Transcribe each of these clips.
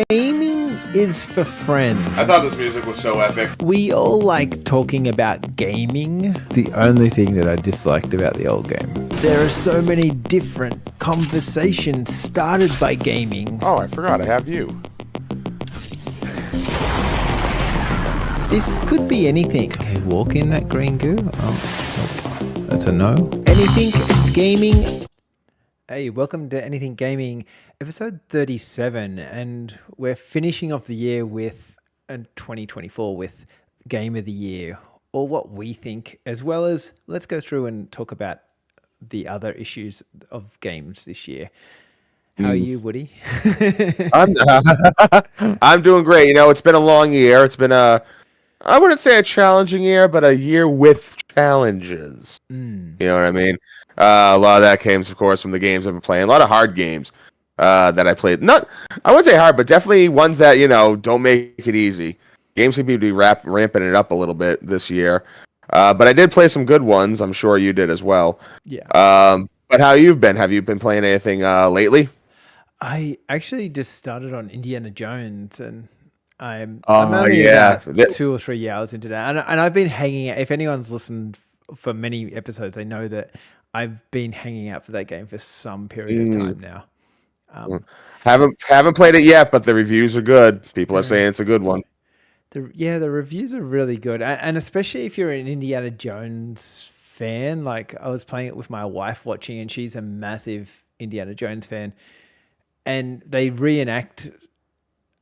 Gaming is for friends. I thought this music was so epic. We all like talking about gaming. The only thing that I disliked about the old game. There are so many different conversations started by gaming. Oh, I forgot I have you. This could be anything. Okay, walk in that green goo. Oh, nope. That's a no. Anything gaming. Hey, welcome to Anything Gaming, episode 37, and we're finishing off the year with 2024 with Game of the Year, or what we think, as well as let's go through and talk about the other issues of games this year. How are you, Woody? I'm doing great. You know, it's been a long year. It's been I wouldn't say a challenging year, but a year with challenges. You know what I mean? A lot of that came, of course, from the games I've been playing. A lot of hard games that I played. I wouldn't say hard, but definitely ones that, you know, don't make it easy. Games seem to be ramping it up a little bit this year. But I did play some good ones. I'm sure you did as well. Yeah. But how you've been? Have you been playing anything lately? I actually just started on Indiana Jones, and I'm only about 2 or 3 hours into that. And I've been hanging out. If anyone's listened for many episodes, they know that I've been hanging out for that game for some period of time now. Haven't played it yet, but the reviews are good. People are saying it's a good one. The reviews are really good, and especially if you're an Indiana Jones fan. Like, I was playing it with my wife watching, and she's a massive Indiana Jones fan, and they reenact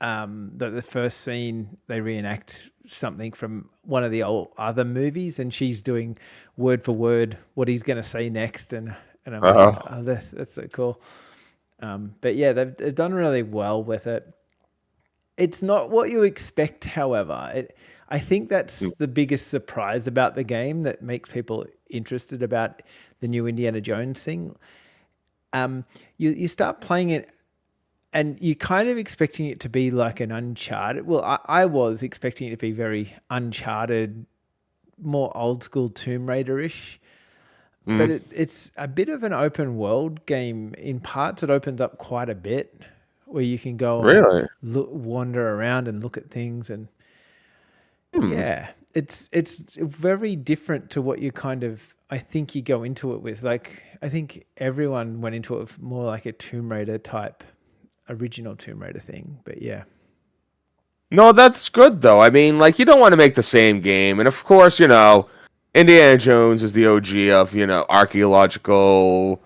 the first scene. They reenact something from one of the other movies, and she's doing word for word what he's going to say next, and I'm like, oh, that's so cool. But yeah, they've done really well with it. It's not what you expect, however. I think that's the biggest surprise about the game that makes people interested about the new Indiana Jones thing. You start playing it, and you're kind of expecting it to be like an Uncharted. Well, I was expecting it to be very Uncharted, more old school Tomb Raider-ish. But it's a bit of an open world game. In parts, it opens up quite a bit, where you can go and wander around and look at things. And yeah, it's very different to what you kind of, I think you go into it with. Like, I think everyone went into it with more like a Tomb Raider type, original Tomb Raider thing. But yeah. No, that's good, though. I mean, like, you don't want to make the same game. And of course, you know, Indiana Jones is the OG of, you know, archaeological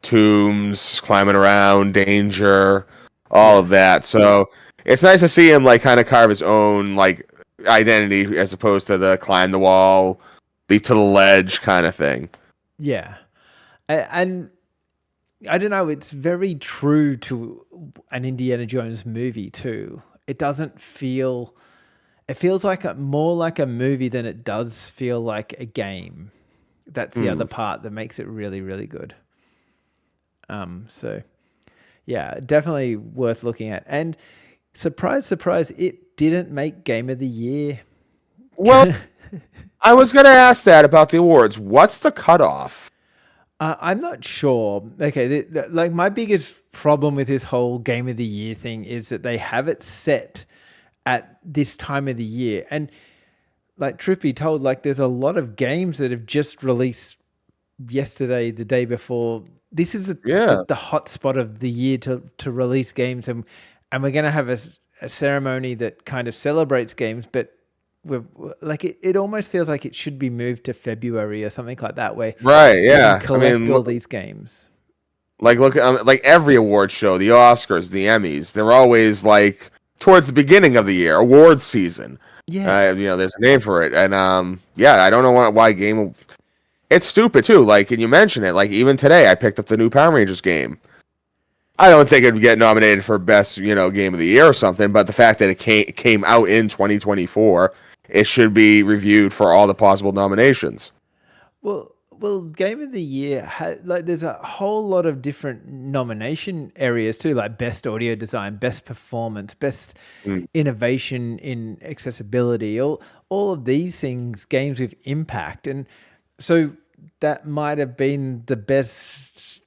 tombs, climbing around, danger, all of that. So it's nice to see him, like, kind of carve his own, like, identity as opposed to the climb the wall, leap to the ledge kind of thing. Yeah. And I don't know, it's very true to an Indiana Jones movie too. It doesn't feel... It feels like more like a movie than it does feel like a game. That's the other part that makes it really, really good. So, yeah, definitely worth looking at. And surprise, surprise, it didn't make Game of the Year. Well, I was going to ask that about the awards. What's the cutoff? I'm not sure. Okay, like my biggest problem with this whole Game of the Year thing is that they have it set at this time of the year. And like, truth be told, like, there's a lot of games that have just released yesterday, the day before. This is the hot spot of the year to release games. And we're going to have a ceremony that kind of celebrates games, but like it almost feels like it should be moved to February or something like that, where you can collect all these games. Like, look, like every award show, the Oscars, the Emmys, they're always like towards the beginning of the year, awards season. Yeah, you know, there's a name for it, and I don't know why game. It's stupid too. Like, and you mentioned it. Like, even today, I picked up the new Power Rangers game. I don't think it'd get nominated for best, you know, game of the year or something. But the fact that it came out in 2024, it should be reviewed for all the possible nominations. Well, Game of the Year, there's a whole lot of different nomination areas too, like Best Audio Design, Best Performance, Best Innovation in Accessibility, all of these things, games with impact. And so that might have been the best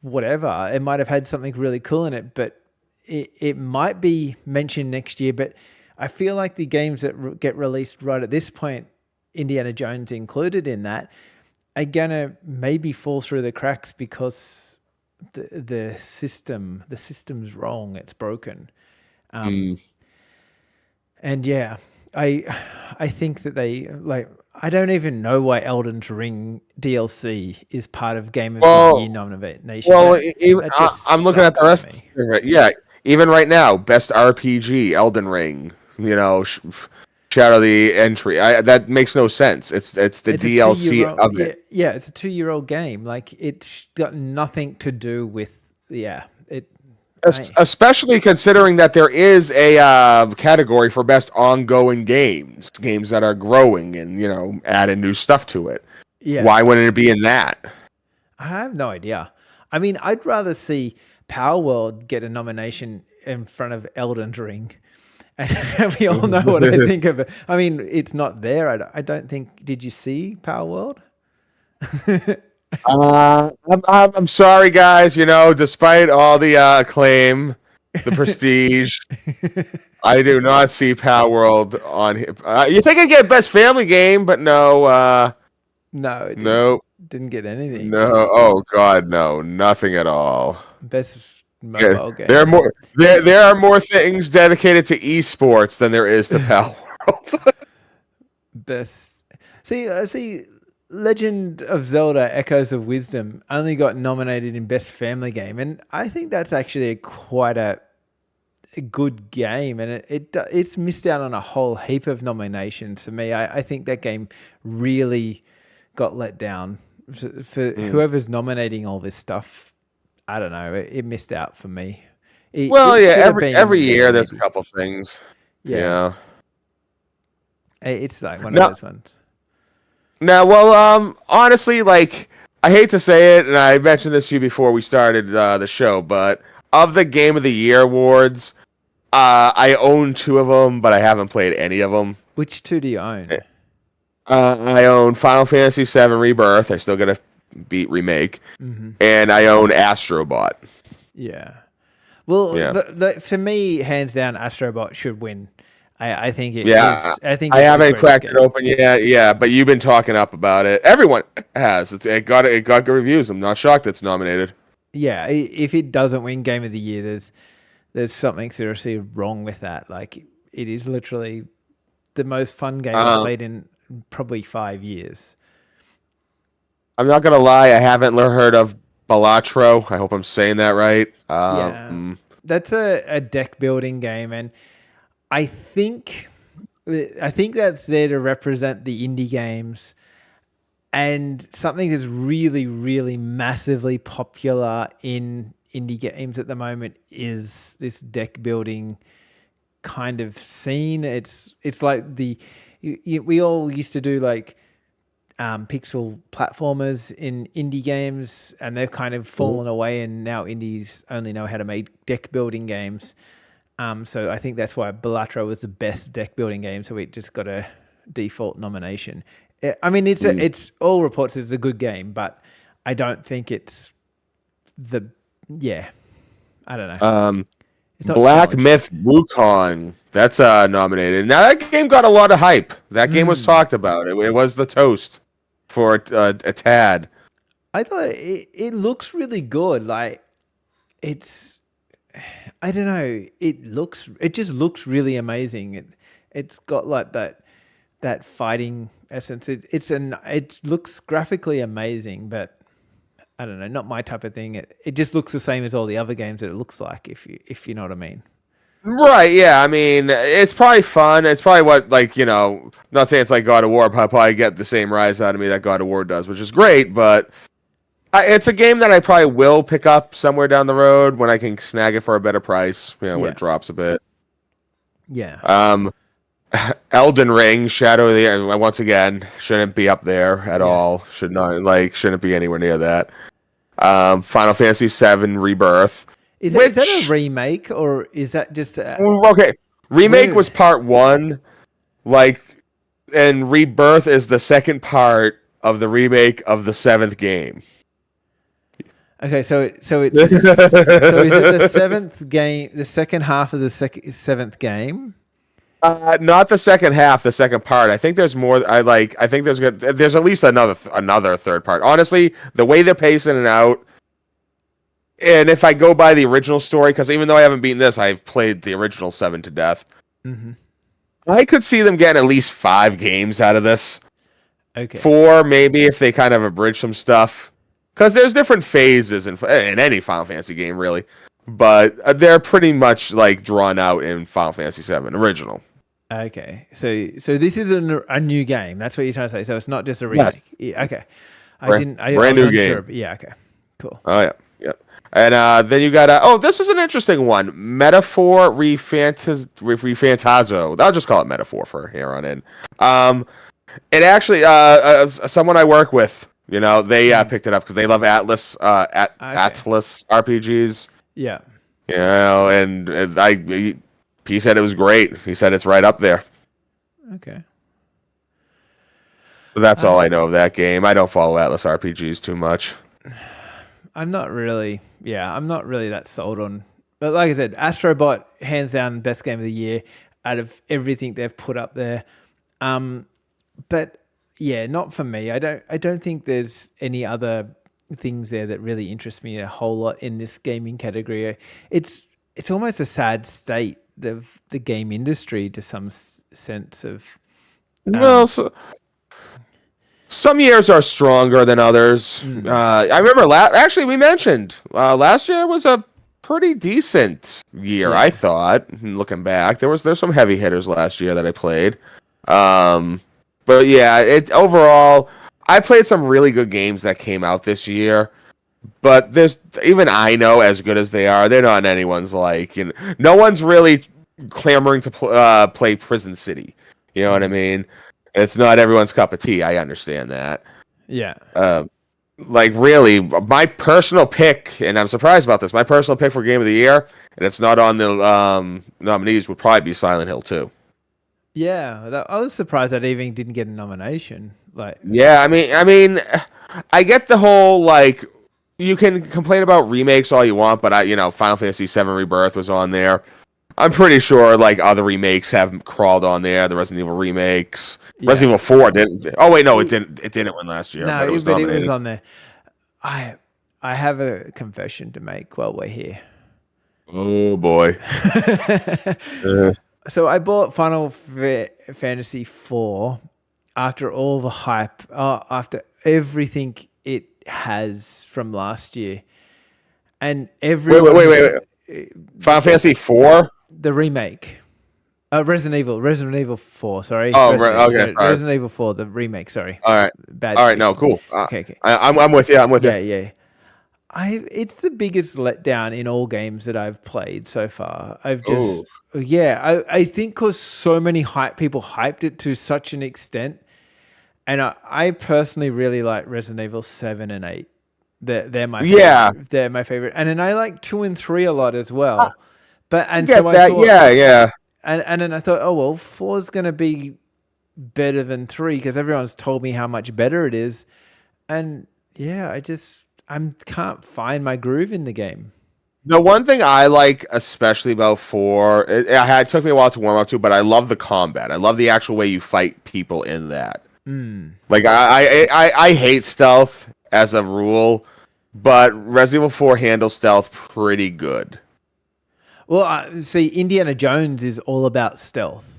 whatever. It might have had something really cool in it, but it might be mentioned next year, but I feel like the games that get released right at this point, Indiana Jones included in that, are gonna maybe fall through the cracks because the system's wrong. It's broken. And yeah, I think that they like. I don't even know why Elden's Ring DLC is part of Game of the Year nomination. Well, I'm looking at the sucks rest of it. Yeah, even right now, best RPG, Elden Ring. Shadow the Entry. That makes no sense. It's the DLC of it. Yeah, it's a 2-year-old game. Like, it's got nothing to do with Especially considering that there is a category for best ongoing games that are growing and adding new stuff to it. Yeah. Why wouldn't it be in that? I have no idea. I mean, I'd rather see Power World get a nomination in front of Elden's Ring. And we all know what I think of it. I mean, it's not there. I don't think. Did you see Power World? I'm sorry, guys. Despite all the acclaim, the prestige, I do not see Power World on here. You think I get best family game, but no. No. Didn't get anything. No. Oh God, no. Nothing at all. Best mobile game. There are more. There are more things dedicated to esports than there is to Power World. Best. See. Legend of Zelda: Echoes of Wisdom only got nominated in Best Family Game, and I think that's actually quite a good game, and it's missed out on a whole heap of nominations for me. I think that game really got let down for whoever's nominating all this stuff. I don't know. It missed out for me. Every year there's a couple things. Yeah. It's like one of those ones. Now, well, honestly, like, I hate to say it, and I mentioned this to you before we started the show, but of the Game of the Year awards, I own 2 of them, but I haven't played any of them. Which 2 do you own? I own Final Fantasy VII Rebirth. I still got to beat Remake. Mm-hmm. And I own Astro Bot. Yeah. Well, for me, hands down, Astro Bot should win. I think it is. I think I haven't cracked it open yet. Yeah, but you've been talking up about it. Everyone has. It got good reviews. I'm not shocked it's nominated. Yeah, if it doesn't win Game of the Year, there's something seriously wrong with that. Like, it is literally the most fun game I've played in probably 5 years. I'm not gonna lie. I haven't heard of Balatro. I hope I'm saying that right. That's a deck building game, and I think that's there to represent the indie games, and something that's really, really massively popular in indie games at the moment is this deck building kind of scene. It's like we all used to do like pixel platformers in indie games, and they've kind of fallen away, and now indies only know how to make deck building games. So I think that's why Balatro was the best deck building game. So it just got a default nomination. I mean, it's all reports it's a good game, but I don't think it's I don't know. Black Myth Wukong. That's nominated. Now that game got a lot of hype. That game was talked about. It was the toast for a tad. I thought it looks really good. Like, I don't know. It just looks really amazing. It's got like that fighting essence. It looks graphically amazing, but I don't know, not my type of thing. It just looks the same as all the other games that it looks like, if you know what I mean. Right, yeah. I mean, it's probably fun. It's probably what, like, not saying it's like God of War, but I'll probably get the same rise out of me that God of War does, which is great, but it's a game that I probably will pick up somewhere down the road when I can snag it for a better price, when it drops a bit. Yeah. Elden Ring, Shadow of the once again, shouldn't be up there at all. Shouldn't be anywhere near that. Final Fantasy VII Rebirth. Is that a remake, or is that just okay? Remake was part 1, and Rebirth is the second part of the remake of the 7th game. Okay, so is it the seventh game, the second half of the seventh game? Not the second half, the second part. I think there's more. I think there's at least another third part. Honestly, the way they're pacing it out, and if I go by the original story, because even though I haven't beaten this, I've played the original 7 to death. Mm-hmm. I could see them getting at least 5 games out of this. Okay. 4 maybe if they kind of abridge some stuff, because there's different phases in any Final Fantasy game really, but they're pretty much like drawn out in Final Fantasy 7 original. Okay, so this is a new game. That's what you're trying to say. So it's not just a remake. Yes. Yeah, okay. Brand new game. Sure, yeah. Okay. Cool. Oh yeah. And then you got this is an interesting one. Metaphor Refantazo. I'll just call it Metaphor for here on in. It actually someone I work with, they picked it up because they love Atlas Atlas RPGs. Yeah. And he said it was great. He said it's right up there. Okay. But that's all I know of that game. I don't follow Atlas RPGs too much. I'm not really that sold on. But like I said, Astro Bot, hands down, best game of the year out of everything they've put up there. But yeah, not for me. I don't think there's any other things there that really interest me a whole lot in this gaming category. It's almost a sad state of the game industry to some sense of. Some years are stronger than others. I remember we mentioned last year was a pretty decent year. I thought, looking back, there's some heavy hitters last year that I played. But yeah, overall, I played some really good games that came out this year. But even I know, as good as they are, they're not in anyone's like. No one's really clamoring to play Prison City. You know what I mean? It's not everyone's cup of tea. I understand that. Yeah. Really, my personal pick, and I'm surprised about this, my personal pick for Game of the Year, and it's not on the nominees, would probably be Silent Hill 2. Yeah, I was surprised that even didn't get a nomination. Yeah, I mean, I get the whole, you can complain about remakes all you want, but Final Fantasy VII Rebirth was on there. I'm pretty sure other remakes have crawled on there. The Resident Evil remakes, Resident Evil 4 didn't. Oh wait, no, it didn't. It didn't win last year. No, but it was on there. I have a confession to make while we're here. Oh boy. So I bought Final Fantasy 4 after all the hype, after everything it has from last year, and wait. Final Fantasy 4. The remake. Resident Evil 4, sorry. Oh, sorry. Resident Evil 4, the remake, sorry. All right. Bad. All right, no, cool. Okay. I'm with you. Yeah. It's the biggest letdown in all games that I've played so far. I think because so many people hyped it to such an extent, and I personally really like Resident Evil 7 and 8. They're my favorite. Yeah. They're my favorite, and then I like 2 and 3 a lot as well. And then I thought, oh well, 4 is gonna be better than 3 because everyone's told me how much better it is, and yeah, I can't find my groove in the game. The one thing I like especially about 4, it took me a while to warm up to, but I love the combat. I love the actual way you fight people in that. I hate stealth as a rule, but Resident Evil 4 handles stealth pretty good. Well, see, Indiana Jones is all about stealth.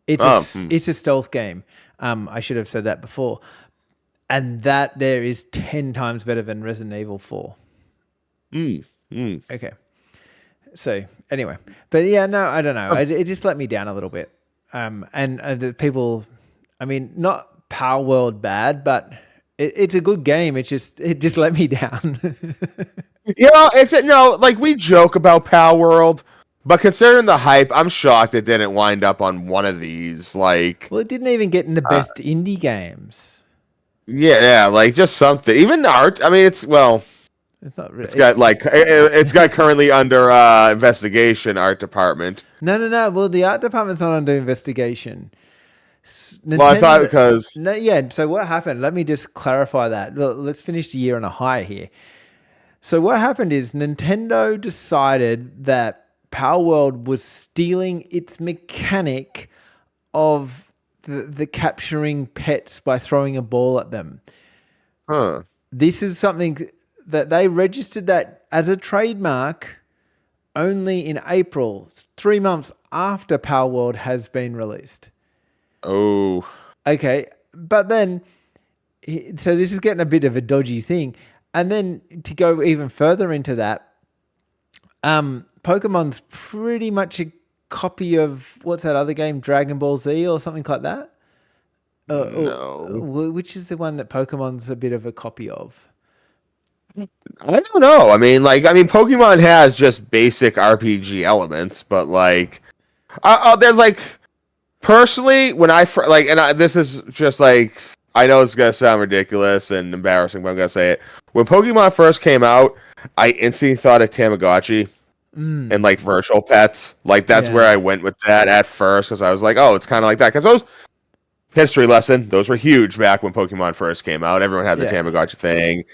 It's a stealth game. I should have said that before. And that there is 10 times better than Resident Evil 4. Okay. So, anyway. But yeah, no, I don't know. It just let me down a little bit. And the people, not Power World bad, but it's a good game. It just let me down. We joke about Power World, but considering the hype, I'm shocked it didn't wind up on one of these. Well, it didn't even get in the best indie games. Yeah, just something. Even the art. It's not really. It's got currently under investigation art department. No. Well, the art department's not under investigation. Well, I thought because so what happened? Let me just clarify that. Let's finish the year on a high here. So what happened is Nintendo decided that Power World was stealing its mechanic of the capturing pets by throwing a ball at them. Huh. This is something that they registered that as a trademark only in April, 3 months after Power World has been released. Oh. Okay, but then, so this is getting a bit of a dodgy thing. And then to go even further into that, Pokemon's pretty much a copy of, what's that other game, Dragon Ball Z or something like that? No. Which is the one that Pokemon's a bit of a copy of? I don't know. I mean, Pokemon has just basic RPG elements, but like, there's like, personally, when this is just like, I know it's gonna sound ridiculous and embarrassing, but I'm gonna say it. When Pokemon first came out, I instantly thought of Tamagotchi and like virtual pets. Like that's where I went with that at first because I was like, oh, it's kind of like that. Because those history lesson, those were huge back when Pokemon first came out. Everyone had the Tamagotchi thing.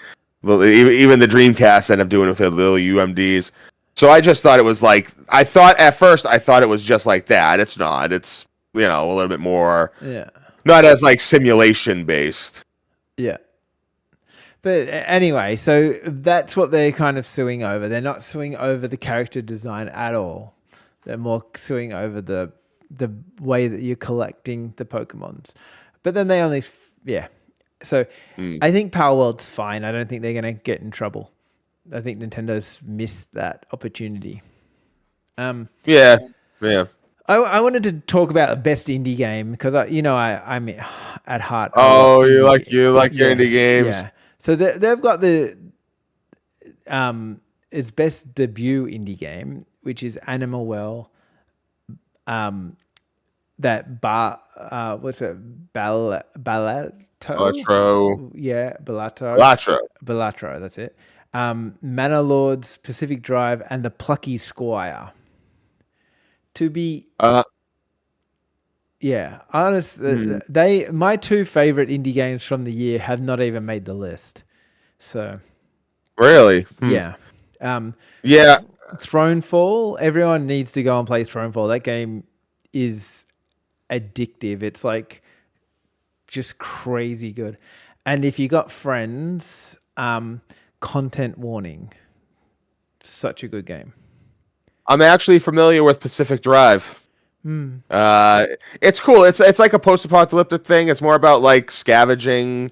Even the Dreamcast ended up doing it with their little UMDs. So I just thought it was like, at first I thought it was just like that. It's not. It's, a little bit more. Yeah. Not as like simulation based. Yeah. But anyway, so that's what they're kind of suing over. They're not suing over the character design at all. They're more suing over the way that you're collecting the Pokemons. But then they only, So I think Power World's fine. I don't think they're going to get in trouble. I think Nintendo's missed that opportunity. Yeah. I wanted to talk about the best indie game because I'm at heart. Oh, you like your indie games. Yeah. So they've got its best debut indie game, which is Animal Well. What's it? Balatro. Yeah, Balatro. Balatro, that's it. Manor Lords, Pacific Drive, and The Plucky Squire. To be honest, my two favorite indie games from the year have not even made the list. So really, Thronefall. Everyone needs to go and play Thronefall. That game is addictive. It's like just crazy good. And if you got friends, content warning. Such a good game. I'm actually familiar with Pacific Drive. It's cool. It's like a post-apocalyptic thing. It's more about like scavenging.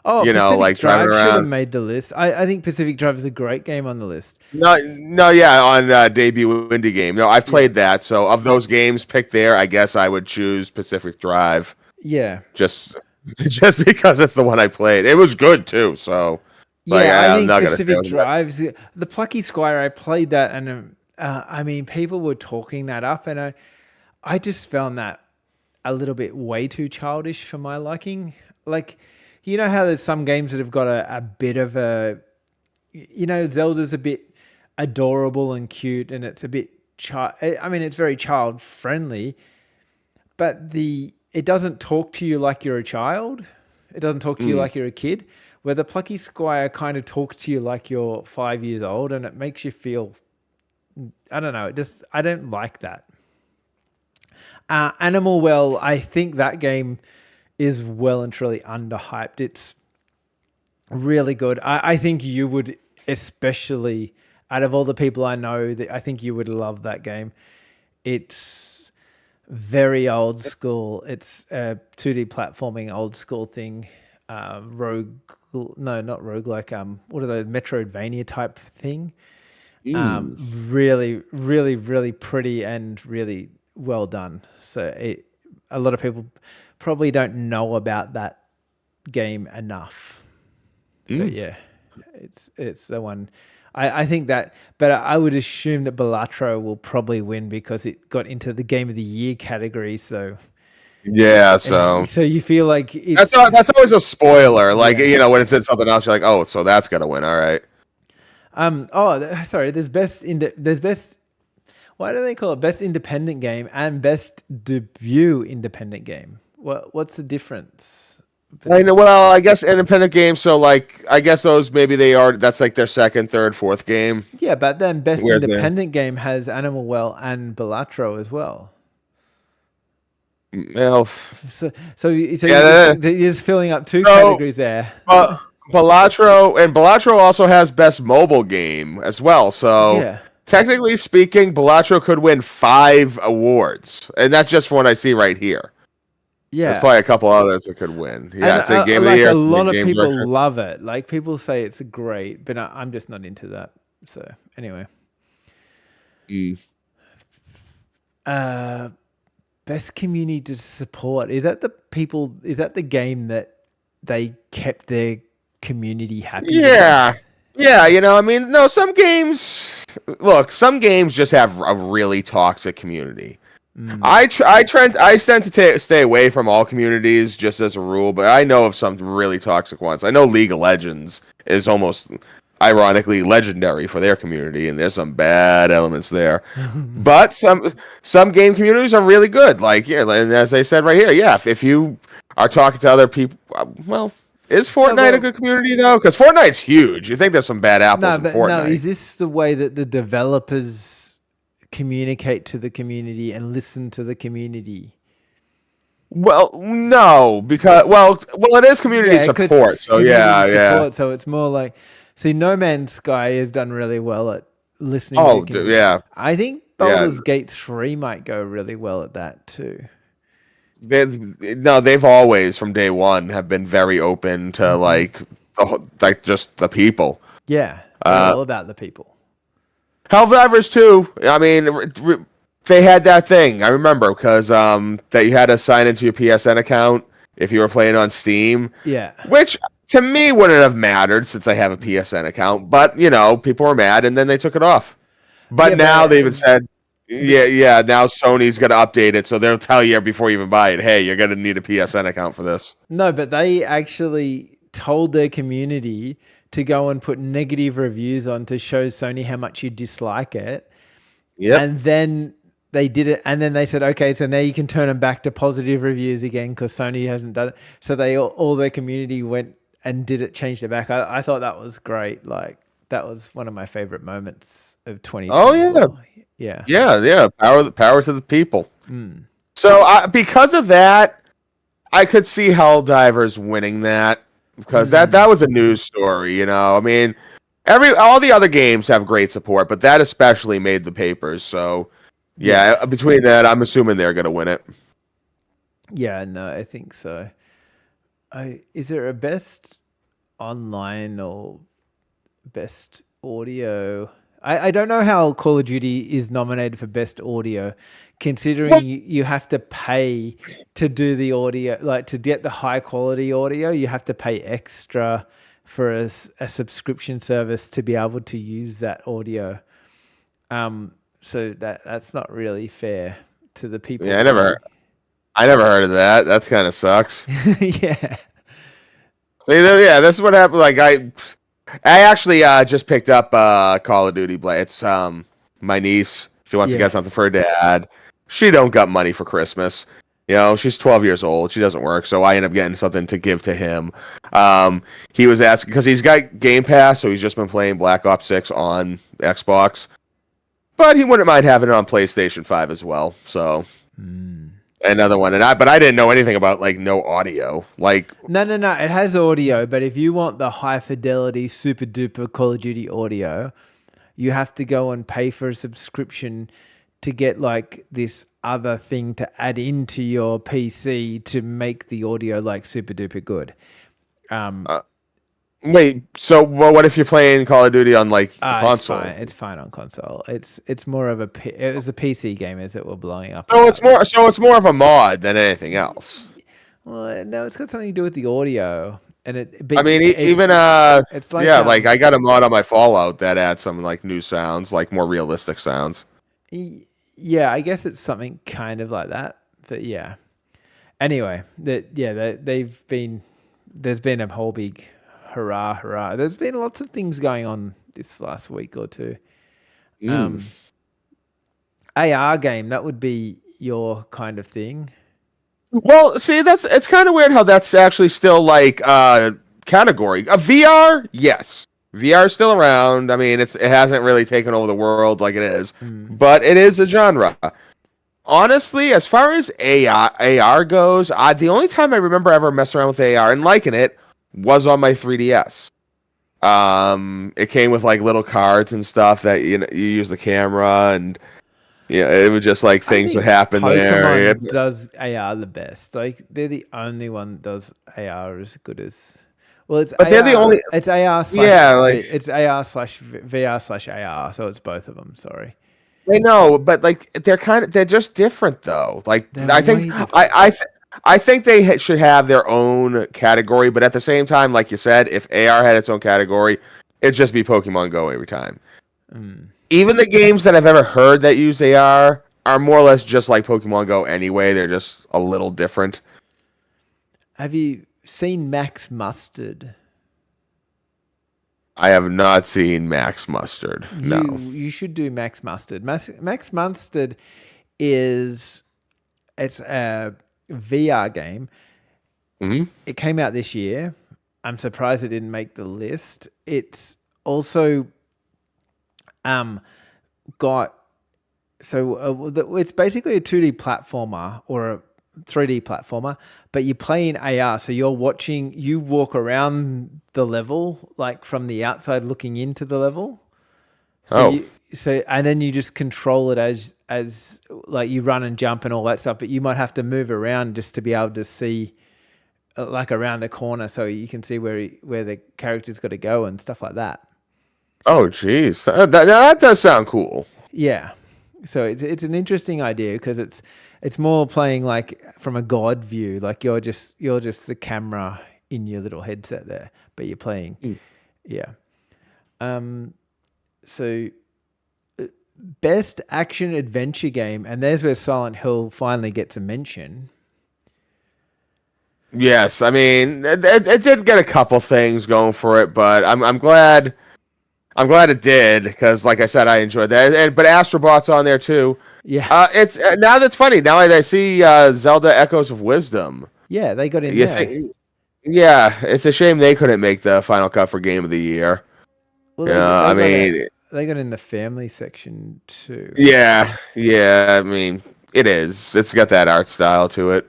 Oh, Pacific like Drive driving around. should have made the list. I think Pacific Drive is a great game on the list. On debut indie game. No, I've played that. So of those games picked there, I guess I would choose Pacific Drive. Yeah, just because it's the one I played. It was good too. So I think Pacific Drive. The Plucky Squire. I played that, and people were talking that up, and I just found that a little bit way too childish for my liking. Like, you know how there's some games that have got a bit of a, Zelda's a bit adorable and cute, and it's a bit it's very child friendly, but it doesn't talk to you like you're a child. It doesn't talk to you like you're a kid. Where the Plucky Squire kind of talks to you like you're 5 years old, and it makes you feel, I don't know. I don't like that. Animal Well, I think that game is well and truly underhyped. It's really good. I think you would, especially out of all the people I know, I think you would love that game. It's very old school. It's a 2D platforming old school thing. Not roguelike. What are those, Metroidvania type thing? Really, really, really pretty and really well done. So a lot of people probably don't know about that game enough. But yeah, it's the one. I think that, but I would assume that Balatro will probably win because it got into the Game of the Year category. So yeah, so you feel like it's, that's always a spoiler. Like when it's in something else, you're like, oh, so that's gonna win. All right. Sorry. There's best. Why do they call it best independent game and best debut independent game? What's the difference? I know. Well, I guess independent games. So, like, I guess those maybe that's like their second, third, fourth game. Yeah, but then best Where's independent game has Animal Well and Balatro as well. Well, You're just filling up two categories there. Balatro also has best mobile game as well. So Yeah. technically speaking, Balatro could win 5 awards, and that's just from what I see right here. Yeah, there's probably a couple others that could win. Yeah, and it's a game of the like year. a It's lot of game people director. love it. Like people say it's great, but I'm just not into that. So anyway, best community support, is that the game that they kept their community happy? Yeah. Yeah, I mean, no, some games just have a really toxic community. I tend to stay away from all communities just as a rule, but I know of some really toxic ones. I know League of Legends is almost ironically legendary for their community, and there's some bad elements there. But some game communities are really good. Like, yeah, and as I said right here, yeah, if you are talking to other people, well, is Fortnite a good community though? Because Fortnite's huge. You think there's some bad apples in Fortnite? No, is this the way that the developers communicate to the community and listen to the community? Well, no, because it is community support. So yeah. So it's more like, see, No Man's Sky has done really well at listening. Oh, to community. yeah. I think Baldur's Gate 3 might go really well at that too. They've always from day one have been very open to just the people. Yeah, all about the people. Helldivers too. I mean, they had that thing. I remember because that you had to sign into your PSN account if you were playing on Steam. Yeah, which to me wouldn't have mattered since I have a PSN account. But people were mad and then they took it off. But now they even said. Yeah. Now Sony's going to update it, so they'll tell you before you even buy it, hey, you're going to need a PSN account for this. No, but they actually told their community to go and put negative reviews on to show Sony how much you dislike it. Yeah. And then they did it, and then they said, okay, so now you can turn them back to positive reviews again because Sony hasn't done it. So all their community went and did it, changed it back. I thought that was great. Like, that was one of my favorite moments of 2020. Oh, yeah. Yeah. Power to the people. So because of that, I could see Helldivers winning that because that was a news story. I mean, all the other games have great support, but that especially made the papers. So yeah, between that, I'm assuming they're gonna win it. Yeah, no, I think so. Is there a best online or best audio? I don't know how Call of Duty is nominated for best audio, considering you have to pay to do the audio, like to get the high quality audio, you have to pay extra for a subscription service to be able to use that audio. So that's not really fair to the people. Yeah, I never heard of that. That kind of sucks. Yeah. Yeah, this is what happened. Like I actually just picked up Call of Duty. It's my niece. She wants to get something for her dad. She don't got money for Christmas. She's 12 years old. She doesn't work, so I end up getting something to give to him. He was asking because he's got Game Pass, so he's just been playing Black Ops 6 on Xbox. But he wouldn't mind having it on PlayStation 5 as well. So another one, but I didn't know anything about no audio. No. It has audio, but if you want the high fidelity, super duper Call of Duty audio, you have to go and pay for a subscription to get this other thing to add into your PC to make the audio super duper good. Wait, so what if you're playing Call of Duty on console? It's fine on console. It's more of it was a PC game as it were blowing up. So it's more of a mod than anything else. Well, no, it's got something to do with the audio, and it's I got a mod on my Fallout that adds some new sounds, more realistic sounds. Yeah, I guess it's something kind of like that, but yeah. Anyway, there's been a whole big hurrah. There's been lots of things going on this last week or two. AR game, that would be your kind of thing. Well, see, it's kind of weird how that's actually still like category. VR, yes. VR is still around. I mean, it hasn't really taken over the world like it is, but it is a genre. Honestly, as far as AR goes, the only time I remember ever messing around with AR and liking it was on my 3DS. It came with like little cards and stuff that you use the camera, and it was just like things would happen there. Pokemon does AR the best. Like they're the only one that does AR as good as. Well, it's but AR, they're the only. It's AR slash Yeah, like it's AR slash VR slash AR. So it's both of them. Sorry. I know, but like they're just different though. Like They're I think way different. I think they should have their own category, but at the same time, like you said, if AR had its own category, it'd just be Pokemon Go every time. Even the games that I've ever heard that use AR are more or less just like Pokemon Go anyway. They're just a little different. Have you seen Max Mustard? I have not seen Max Mustard. No. You should do Max Mustard. Max Mustard it's a VR game. It came out this year. I'm surprised it didn't make the list. It's also it's basically a 2D platformer or a 3D platformer, but you play in AR. So you walk around the level, like from the outside looking into the level. And then you just control it as like you run and jump and all that stuff, but you might have to move around just to be able to see like around the corner so you can see where the character's got to go and stuff like that. Oh, geez. That does sound cool. Yeah. So it's an interesting idea because it's more playing like from a god view, like you're just the camera in your little headset there, but you're playing. Yeah. So best action adventure game, and there's where Silent Hill finally gets a mention. Yes, I mean it did get a couple things going for it, but I'm glad it did because, like I said, I enjoyed that. But Astro Bot's on there too. Yeah. It's now that's funny. Now I see Zelda Echoes of Wisdom. Yeah, they got in there. Yeah, it's a shame they couldn't make the final cut for Game of the Year. Well, they got in the family section too. Yeah. I mean, it is. It's got that art style to it.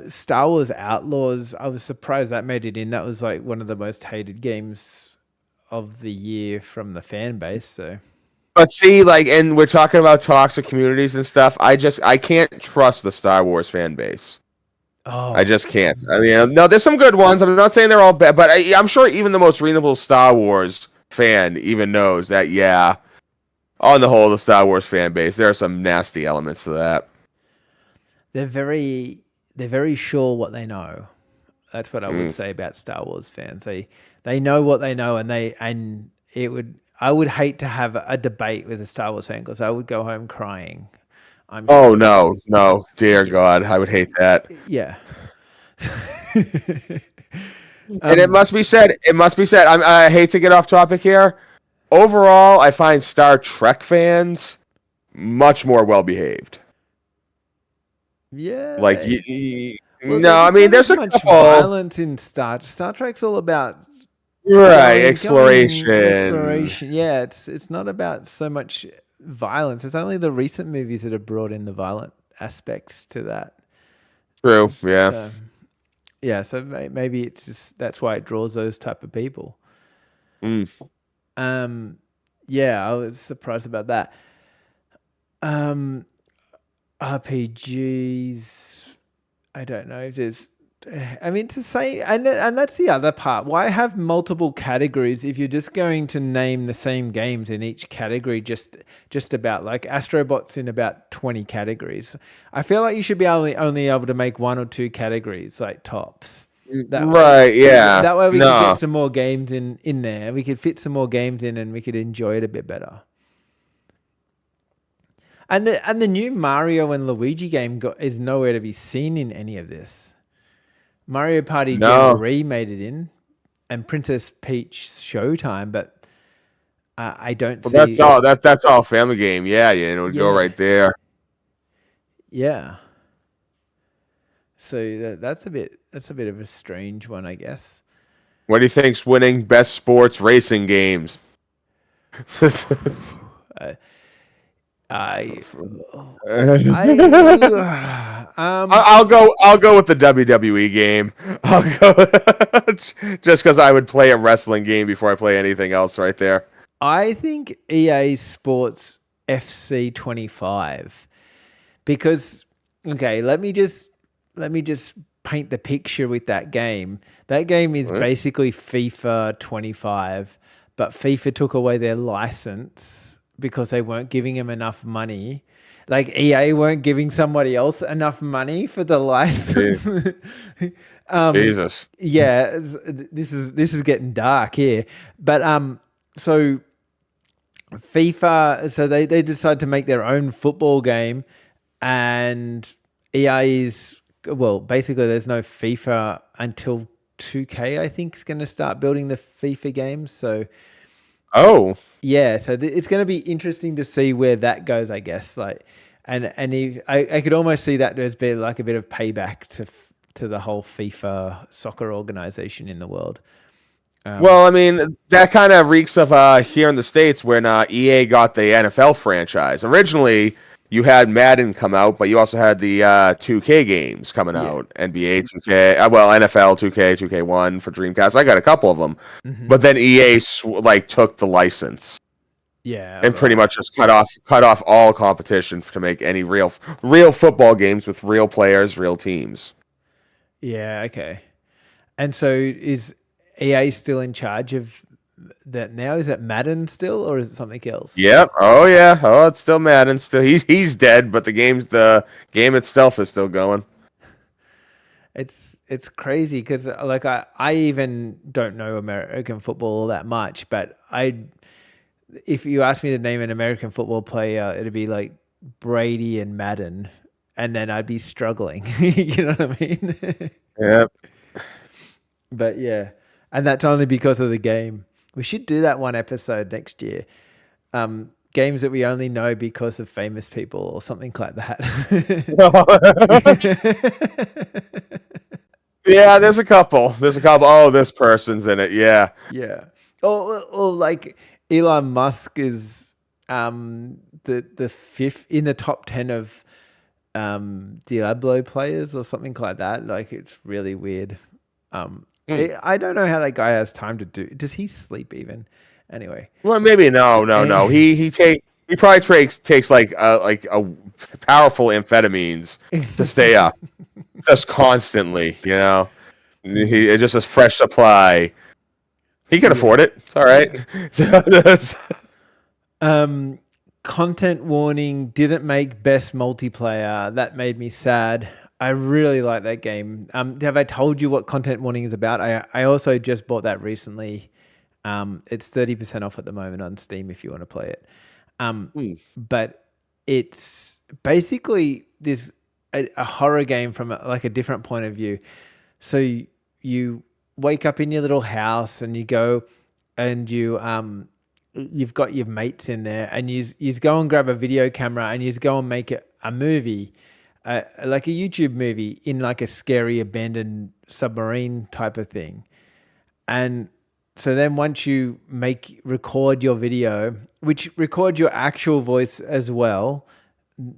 Star Wars Outlaws, I was surprised that made it in. That was like one of the most hated games of the year from the fan base. So, but see, like, and we're talking about toxic communities and stuff. I can't trust the Star Wars fan base. Oh, I just can't. I mean, no, there's some good ones. I'm not saying they're all bad, but I'm sure even the most reasonable Star Wars fan even knows that. Yeah, on the whole, the Star Wars fan base, there are some nasty elements to that. They're very sure what they know. That's what I would say about Star Wars fans. They know what they know, and I would hate to have a debate with a Star Wars fan because I would go home crying. Oh no, dear God, I would hate that. Yeah. And it must be said. I hate to get off topic here. Overall, I find Star Trek fans much more well behaved. Yeah. Like, I mean, there's a much couple violence in Star Trek's all about exploration. Exploration. Yeah, it's not about so much violence. It's only the recent movies that have brought in the violent aspects to that. True. Yeah. So maybe it's just that's why it draws those type of people. Yeah, I was surprised about that. RPGs, I don't know if there's, I mean, to say, and that's the other part. Why have multiple categories if you're just going to name the same games in each category? Just about like Astro Bot's in about 20 categories. I feel like you should be only able to make one or two categories, like tops. That way we could get some more games in there. We could fit some more games in, and we could enjoy it a bit better. And the new Mario and Luigi game is nowhere to be seen in any of this. Mario Party Jamboree made it in, and Princess Peach Showtime, but I don't see. That's all family game. Yeah, it would go right there. Yeah. So that's a bit of a strange one, I guess. What do you think's winning best sports racing games? I, I, I'll go with the WWE game. I'll go just because I would play a wrestling game before I play anything else right there. I think EA Sports FC25 because okay, let me just paint the picture with that game. That game is basically FIFA 25, but FIFA took away their license because they weren't giving them enough money. Like EA weren't giving somebody else enough money for the license. Jesus. Yeah, this is getting dark here. But so FIFA, so they decided to make their own football game, and EA is, well, basically there's no FIFA until 2K, I think, is going to start building the FIFA games. So, yeah, so it's going to be interesting to see where that goes, I guess. Like, and if, I could almost see that there's been like a bit of payback to the whole FIFA soccer organization in the world. Well, I mean, that kind of reeks of here in the States when EA got the NFL franchise. Originally, you had Madden come out, but you also had the 2K games coming out. NBA 2K, NFL 2K, 2K1 for Dreamcast. I got a couple of them. Mm-hmm. But then EA took the license. Yeah. And pretty much just cut off all competition to make any real football games with real players, real teams. Yeah, okay. And so is EA still in charge of that now? Is it Madden still, or is it something else? Yep. Oh yeah. Oh, it's still Madden. Still, he's dead, but the game itself is still going. It's crazy because like I even don't know American football all that much, but if you ask me to name an American football player, it'd be like Brady and Madden, and then I'd be struggling. You know what I mean? Yep. But yeah, and that's only because of the game. We should do that one episode next year. Games that we only know because of famous people or something like that. Yeah, there's a couple. Oh, this person's in it. Yeah. Yeah. Or like Elon Musk is the fifth in the top 10 of Diablo players or something like that. Like, it's really weird. I don't know how that guy has time to do. Does he sleep even? Anyway. Well, maybe no. He probably takes like a powerful amphetamines to stay up, just constantly. You know, he just a fresh supply. He can afford it. It's all right. Content warning didn't make best multiplayer. That made me sad. I really like that game. Have I told you what content warning is about? I also just bought that recently. It's 30% off at the moment on Steam if you want to play it. But it's basically a horror game from a different point of view. So you wake up in your little house and you go and you've got your mates in there and you go and grab a video camera and you go and make it a movie. Like a YouTube movie in like a scary abandoned submarine type of thing. And so then once you record your video, which record your actual voice as well,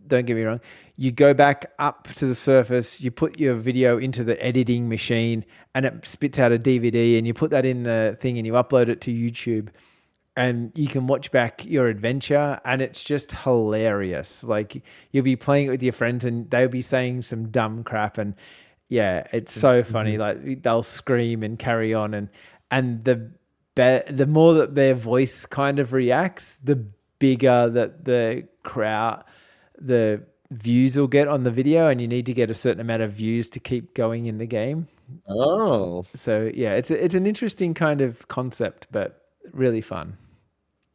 don't get me wrong, you go back up to the surface, you put your video into the editing machine and it spits out a DVD and you put that in the thing and you upload it to YouTube. And you can watch back your adventure and it's just hilarious. Like, you'll be playing it with your friends and they'll be saying some dumb crap. And yeah, it's so funny. Like, they'll scream and carry on. And the more that their voice kind of reacts, the bigger that the views will get on the video. And you need to get a certain amount of views to keep going in the game. Oh. So yeah, it's an interesting kind of concept, but really fun.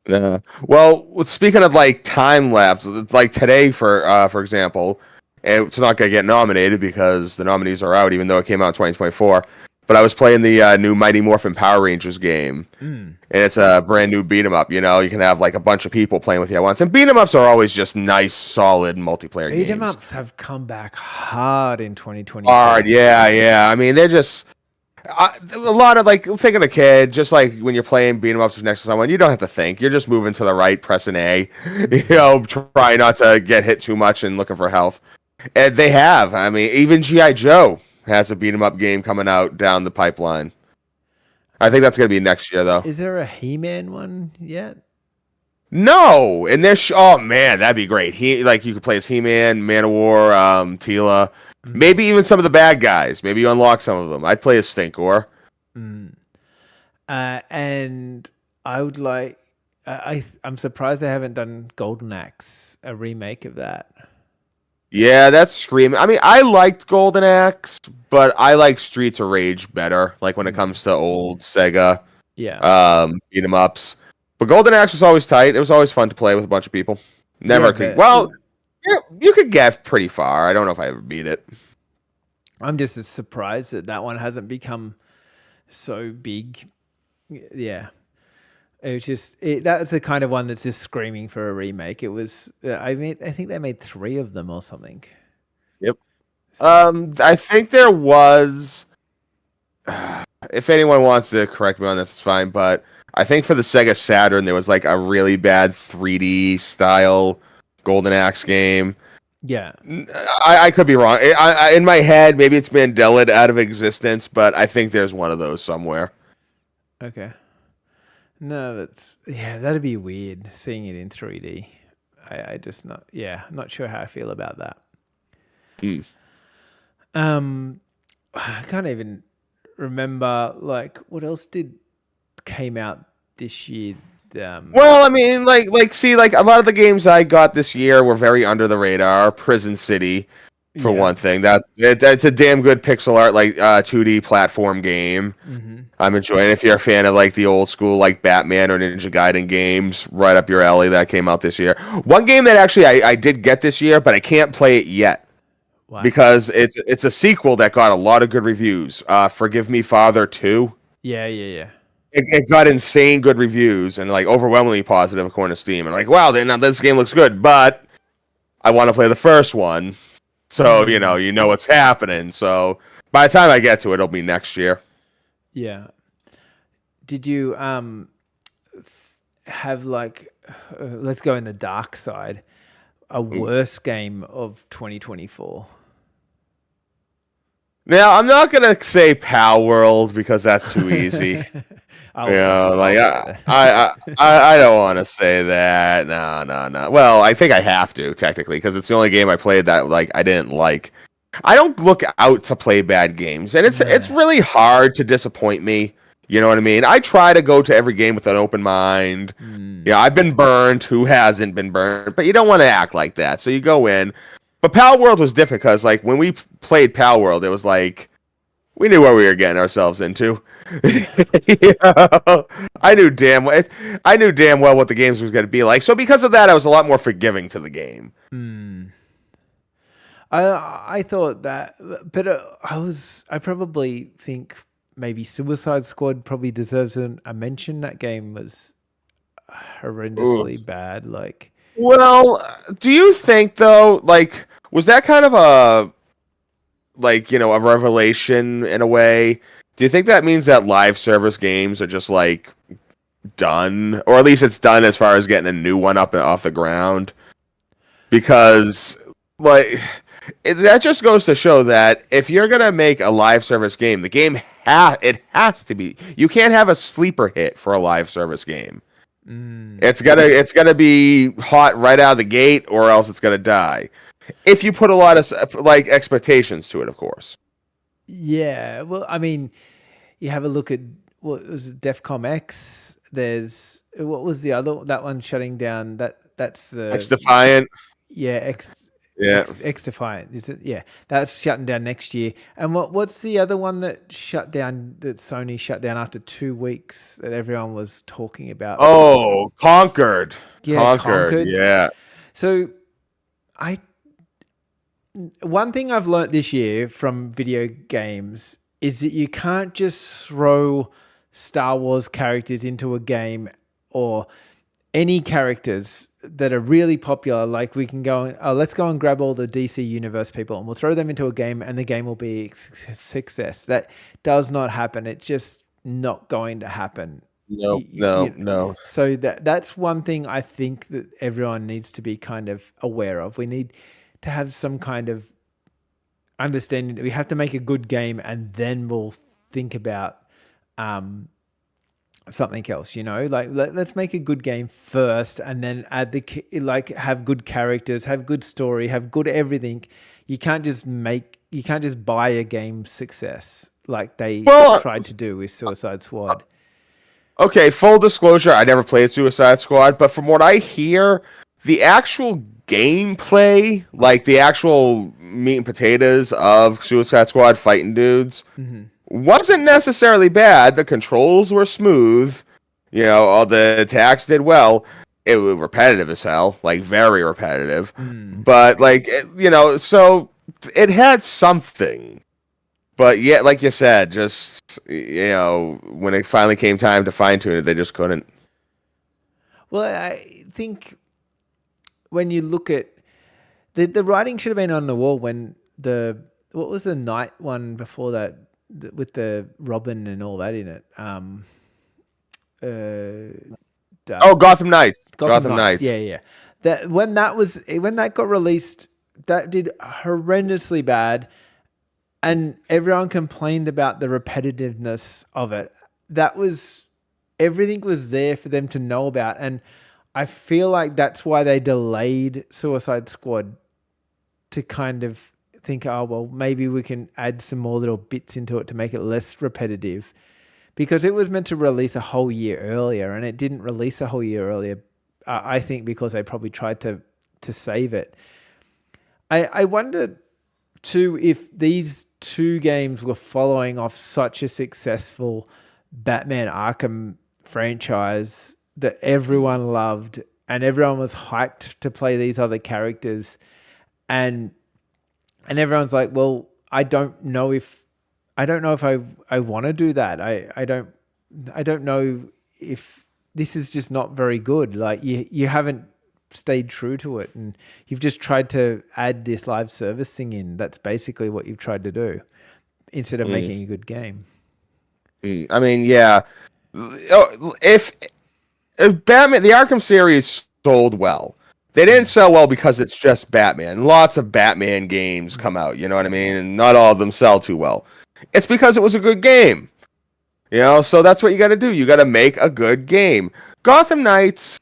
Yeah. Well, speaking of like time lapse, like today, for example, it's not gonna get nominated because the nominees are out, even though it came out in 2024. but I was playing the new Mighty Morphin Power Rangers game, and it's a brand new beat 'em up. You can have like a bunch of people playing with you at once, and beat 'em ups are always just nice, solid multiplayer games. Beat 'em ups have come back hard in 2020. Hard, yeah. I mean, they're just a lot of like thinking a kid, just like when you're playing beat 'em ups next to someone, you don't have to think. You're just moving to the right, pressing A. Try not to get hit too much and looking for health. And they have. I mean, even G.I. Joe has a beat 'em up game coming out down the pipeline. I think that's gonna be next year, though. Is there a He-Man one yet? No, and there's oh man, that'd be great. You could play as He-Man, Man of War, Tila, maybe even some of the bad guys. Maybe you unlock some of them. I'd play as Stinkor. And I would like. I'm surprised they haven't done Golden Axe, a remake of that. Yeah, that's screaming. I mean, I liked Golden Axe, but I like Streets of Rage better. Like when it comes to old Sega, beat 'em ups. But Golden Axe was always tight. It was always fun to play with a bunch of people. Never could. Well, you could get pretty far. I don't know if I ever beat it. I'm just as surprised that one hasn't become so big. Yeah. It was just that was the kind of one that's just screaming for a remake. It was. I think they made 3 of them or something. Yep. I think there was. If anyone wants to correct me on this, it's fine. But I think for the Sega Saturn, there was like a really bad 3D style Golden Axe game. Yeah. I could be wrong. In my head, maybe it's Mandela out of existence, but I think there's one of those somewhere. Okay. No, that'd be weird seeing it in 3D. I just not sure how I feel about that. I can't even remember like what else came out this year. Well, I mean, see, a lot of the games I got this year were very under the radar. Prison City, for one thing, that's a damn good pixel art 2D platform game. I'm enjoying it. If you're a fan of the old school Batman or Ninja Gaiden games, right up your alley. That came out this year. One game that actually I did get this year, but I can't play it yet because it's a sequel that got a lot of good reviews. Forgive Me, Father 2. Yeah. It got insane good reviews and overwhelmingly positive according to Steam. And wow, now this game looks good, but I want to play the first one, so you know what's happening. So by the time I get to it, it'll be next year. Yeah. Did you have let's go in the dark side, a worse game of 2024? Now, I'm not going to say Pal World because that's too easy. I don't want to say that. No. Well, I think I have to, technically, because it's the only game I played that I didn't like. I don't look out to play bad games, and it's really hard to disappoint me. You know what I mean? I try to go to every game with an open mind. Yeah, I've been burned. Who hasn't been burned? But you don't want to act like that, so you go in. But Pal World was different because, when we played Pal World, it was we knew what we were getting ourselves into. I knew damn well what the games was going to be like. So because of that, I was a lot more forgiving to the game. I thought that, but I probably think maybe Suicide Squad probably deserves a mention. That game was horrendously bad. Well, do you think though, was that kind of a a revelation in a way? Do you think that means that live service games are just done, or at least it's done as far as getting a new one up and off the ground? Because that just goes to show that if you're gonna make a live service game, the game it has to be. You can't have a sleeper hit for a live service game. It's gonna be hot right out of the gate, or else it's gonna die. If you put a lot of expectations to it, of course. Yeah, well, I mean, you have a look at what was it, Defcom X. There's what was the other that one shutting down? That's the X Defiant. Yeah, X Defiant. Is it? Yeah, that's shutting down next year. And what's the other one that shut down? That Sony shut down after 2 weeks that everyone was talking about. Oh, Conquered. Yeah, Conquered. Yeah. So, one thing I've learnt this year from video games is that you can't just throw Star Wars characters into a game or any characters that are really popular. Like we can go, let's go and grab all the DC Universe people and we'll throw them into a game and the game will be a success. That does not happen. It's just not going to happen. No. So that's one thing I think that everyone needs to be kind of aware of. We need to have some kind of understanding that we have to make a good game and then we'll think about something else, like let's make a good game first and then add have good characters, have good story, have good everything. You can't just buy a game success like they tried to do with Suicide Squad. Okay, full disclosure, I never played Suicide Squad, but from what I hear, the actual gameplay, like the actual meat and potatoes of Suicide Squad fighting dudes, wasn't necessarily bad. The controls were smooth. All the attacks did well. It was repetitive as hell, like very repetitive. But so it had something. But yeah, like you said, just when it finally came time to fine tune it, they just couldn't. Well, I think when you look at the writing should have been on the wall when what was the night one before that with the Robin and all that in it. Gotham Knights. Gotham Knights. Yeah. When that got released, that did horrendously bad. And everyone complained about the repetitiveness of it. Everything was there for them to know about. And I feel like that's why they delayed Suicide Squad to kind of think, maybe we can add some more little bits into it to make it less repetitive. Because it was meant to release a whole year earlier and it didn't release a whole year earlier. I think because they probably tried to save it. I wondered too if these two games were following off such a successful Batman Arkham franchise that everyone loved and everyone was hyped to play these other characters, and everyone's like, well, I don't know if I want to do that. I don't know if this is just not very good. Like you haven't stayed true to it and you've just tried to add this live service thing in. That's basically what you've tried to do instead of making a good game. I mean, yeah. If Batman, the Arkham series sold well, they didn't sell well because it's just Batman. Lots of Batman games come out, you know what I mean? And not all of them sell too well. It's because it was a good game. So that's what you got to do. You got to make a good game. Gotham Knights,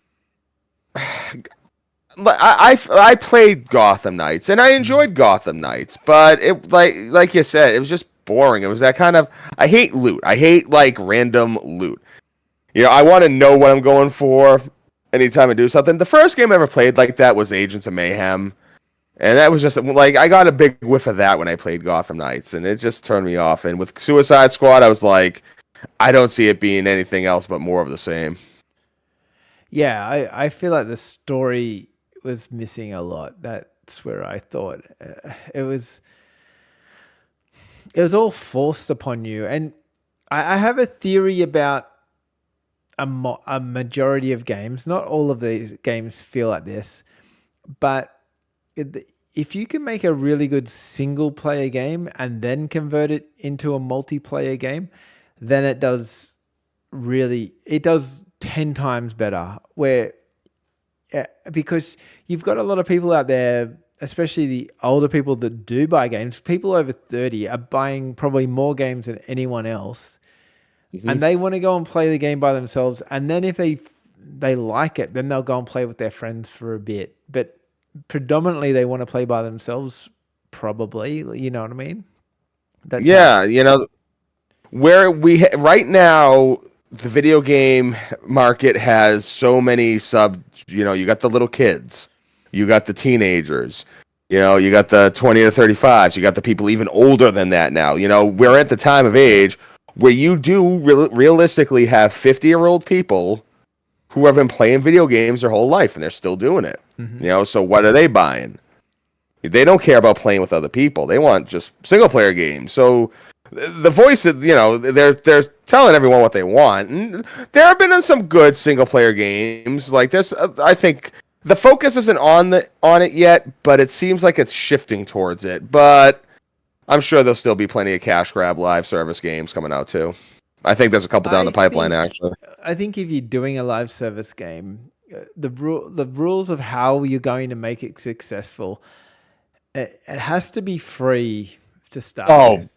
I played Gotham Knights and I enjoyed Gotham Knights, but it like you said, it was just boring. It was that kind of, I hate loot. I hate random loot. I want to know what I'm going for anytime I do something. The first game I ever played like that was Agents of Mayhem. And that was just I got a big whiff of that when I played Gotham Knights and it just turned me off. And with Suicide Squad, I was like, I don't see it being anything else but more of the same. Yeah, I feel like the story was missing a lot. That's where I thought it was all forced upon you. And I have a theory about a majority of games. Not all of these games feel like this, but if you can make a really good single player game and then convert it into a multiplayer game, then it does 10 times better. Because you've got a lot of people out there, especially the older people that do buy games, people over 30 are buying probably more games than anyone else. Mm-hmm. And they want to go and play the game by themselves. And then if they like it, then they'll go and play with their friends for a bit. But predominantly they want to play by themselves, probably. You know what I mean? Where right now, the video game market has so many you got the little kids, you got the teenagers, you got the 20 to 35s, you got the people even older than that now. We're at the time of age where you do realistically have 50-year-old people who have been playing video games their whole life and they're still doing it. Mm-hmm. So what are they buying? They don't care about playing with other people. They want just single player games. So the voice, they're telling everyone what they want. And there have been some good single player games. Like this, I think the focus isn't on it yet, but it seems like it's shifting towards it. But I'm sure there'll still be plenty of cash grab live service games coming out too. I think there's a couple down the pipeline actually. I think if you're doing a live service game, the rules of how you're going to make it successful, it has to be free to start with.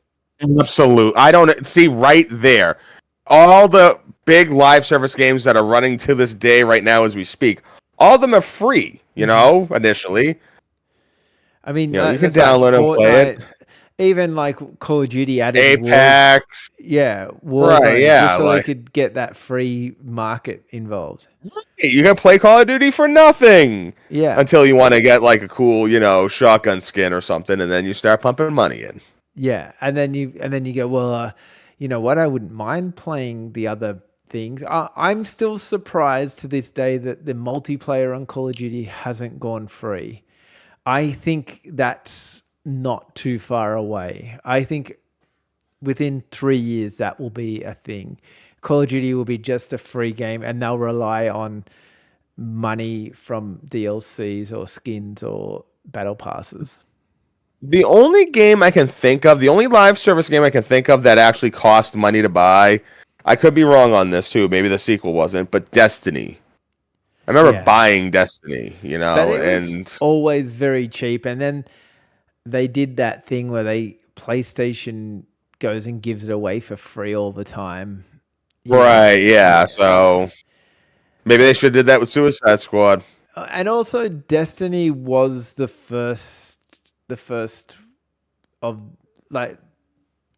Absolutely. I don't see right there. All the big live service games that are running to this day right now as we speak, all of them are free, initially. I mean, you can download and play it. Even like Call of Duty added Apex. Warzone, just so they could get that free market involved. You can play Call of Duty for nothing. Yeah. Until you want to get like a cool, shotgun skin or something, and then you start pumping money in. Yeah, and then you go, well, you know what? I wouldn't mind playing the other things. I'm still surprised to this day that the multiplayer on Call of Duty hasn't gone free. I think that's not too far away. I think within 3 years that will be a thing. Call of Duty will be just a free game, and they'll rely on money from DLCs or skins or battle passes. The only game I can think of, the only live service game I can think of that actually cost money to buy, I could be wrong on this too, maybe the sequel wasn't, but Destiny. I remember buying Destiny, but it was always very cheap. And then they did that thing where PlayStation goes and gives it away for free all the time. Right, yeah. So maybe they should have did that with Suicide Squad. And also Destiny was the first of like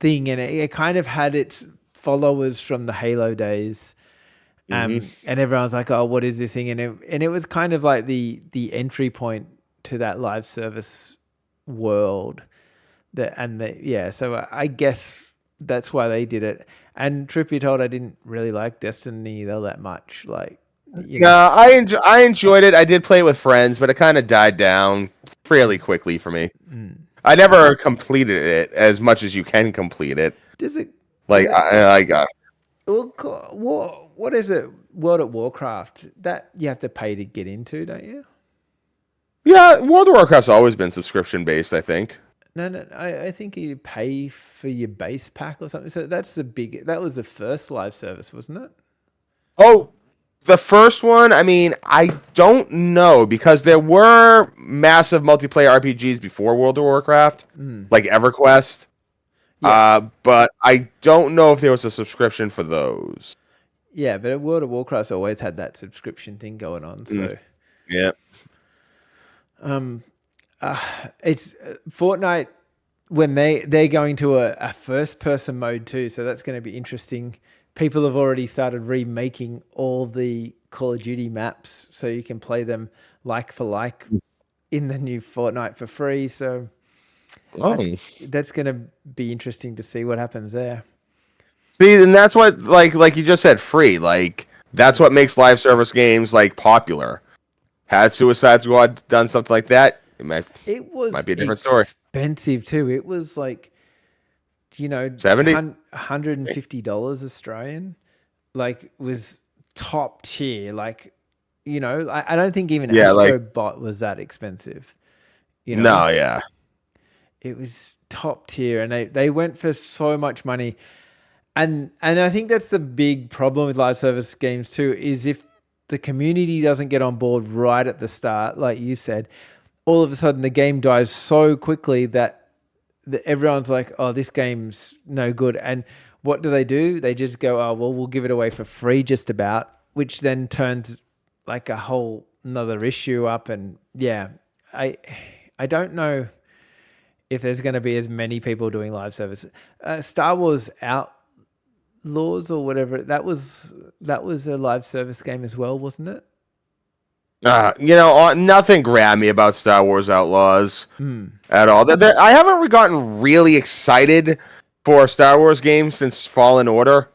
thing, and it kind of had its followers from the Halo days, and everyone's like, "Oh, what is this thing?" And it was kind of like the entry point to that live service world. So I guess that's why they did it. And truth be told, I didn't really like Destiny though that much. Like, I enjoyed it. I did play it with friends, but it kind of died down fairly quickly for me. I never completed it as much as you can complete it. Does it? Like I got. What is it? World of Warcraft that you have to pay to get into, don't you? Yeah, World of Warcraft's always been subscription based, I think. No. I think you pay for your base pack or something. So that was the first live service, wasn't it? Oh, the first one, I mean, I don't know, because there were massive multiplayer RPGs before World of Warcraft, like EverQuest. Yeah. But I don't know if there was a subscription for those. Yeah, but World of Warcraft's always had that subscription thing going on. So yeah. It's Fortnite when they're going to a first person mode too, so that's going to be interesting. People have already started remaking all the Call of Duty maps so you can play them like for like in the new Fortnite for free. So that's going to be interesting to see what happens there. See, and that's what, like you just said, free. Like, that's what makes live service games, like, popular. Had Suicide Squad done something like that, it might be a different story. Expensive, too. It was, like, $70? $150 Australian. Like, was top tier. Like, I don't think even Astro Bot was that expensive. No, yeah. It was top tier, and they went for so much money. And I think that's the big problem with live service games too, is if the community doesn't get on board right at the start, like you said, all of a sudden the game dies so quickly that everyone's like, oh, this game's no good. And what do? They just go, oh, well, we'll give it away for free just about, which then turns like a whole another issue up. And yeah, I don't know if there's going to be as many people doing live service. Star Wars Outlaws or whatever, that was a live service game as well, wasn't it? Nothing grabbed me about Star Wars Outlaws at all. I haven't gotten really excited for Star Wars games since Fallen Order,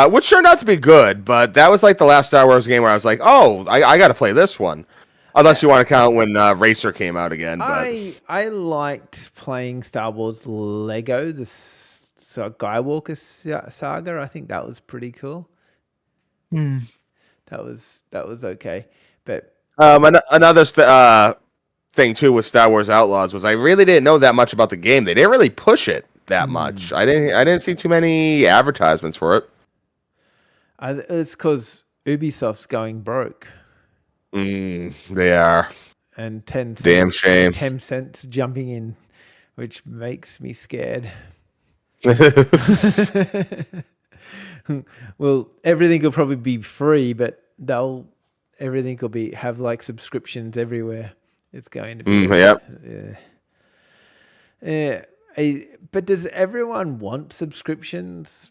which turned out to be good, but that was like the last Star Wars game where I was like, oh, I got to play this one. Unless you want to count when Racer came out again. But I liked playing Star Wars Lego, the Skywalker Saga. I think that was pretty cool. That was okay. But another thing too with Star Wars Outlaws was I really didn't know that much about the game. They didn't really push it that much. I didn't see too many advertisements for it. It's because Ubisoft's going broke. They are. And 10 cents, damn shame. 10 cents jumping in, which makes me scared. Well, everything will probably be free, but everything will have like subscriptions everywhere. It's going to be. Yeah. But does everyone want subscriptions?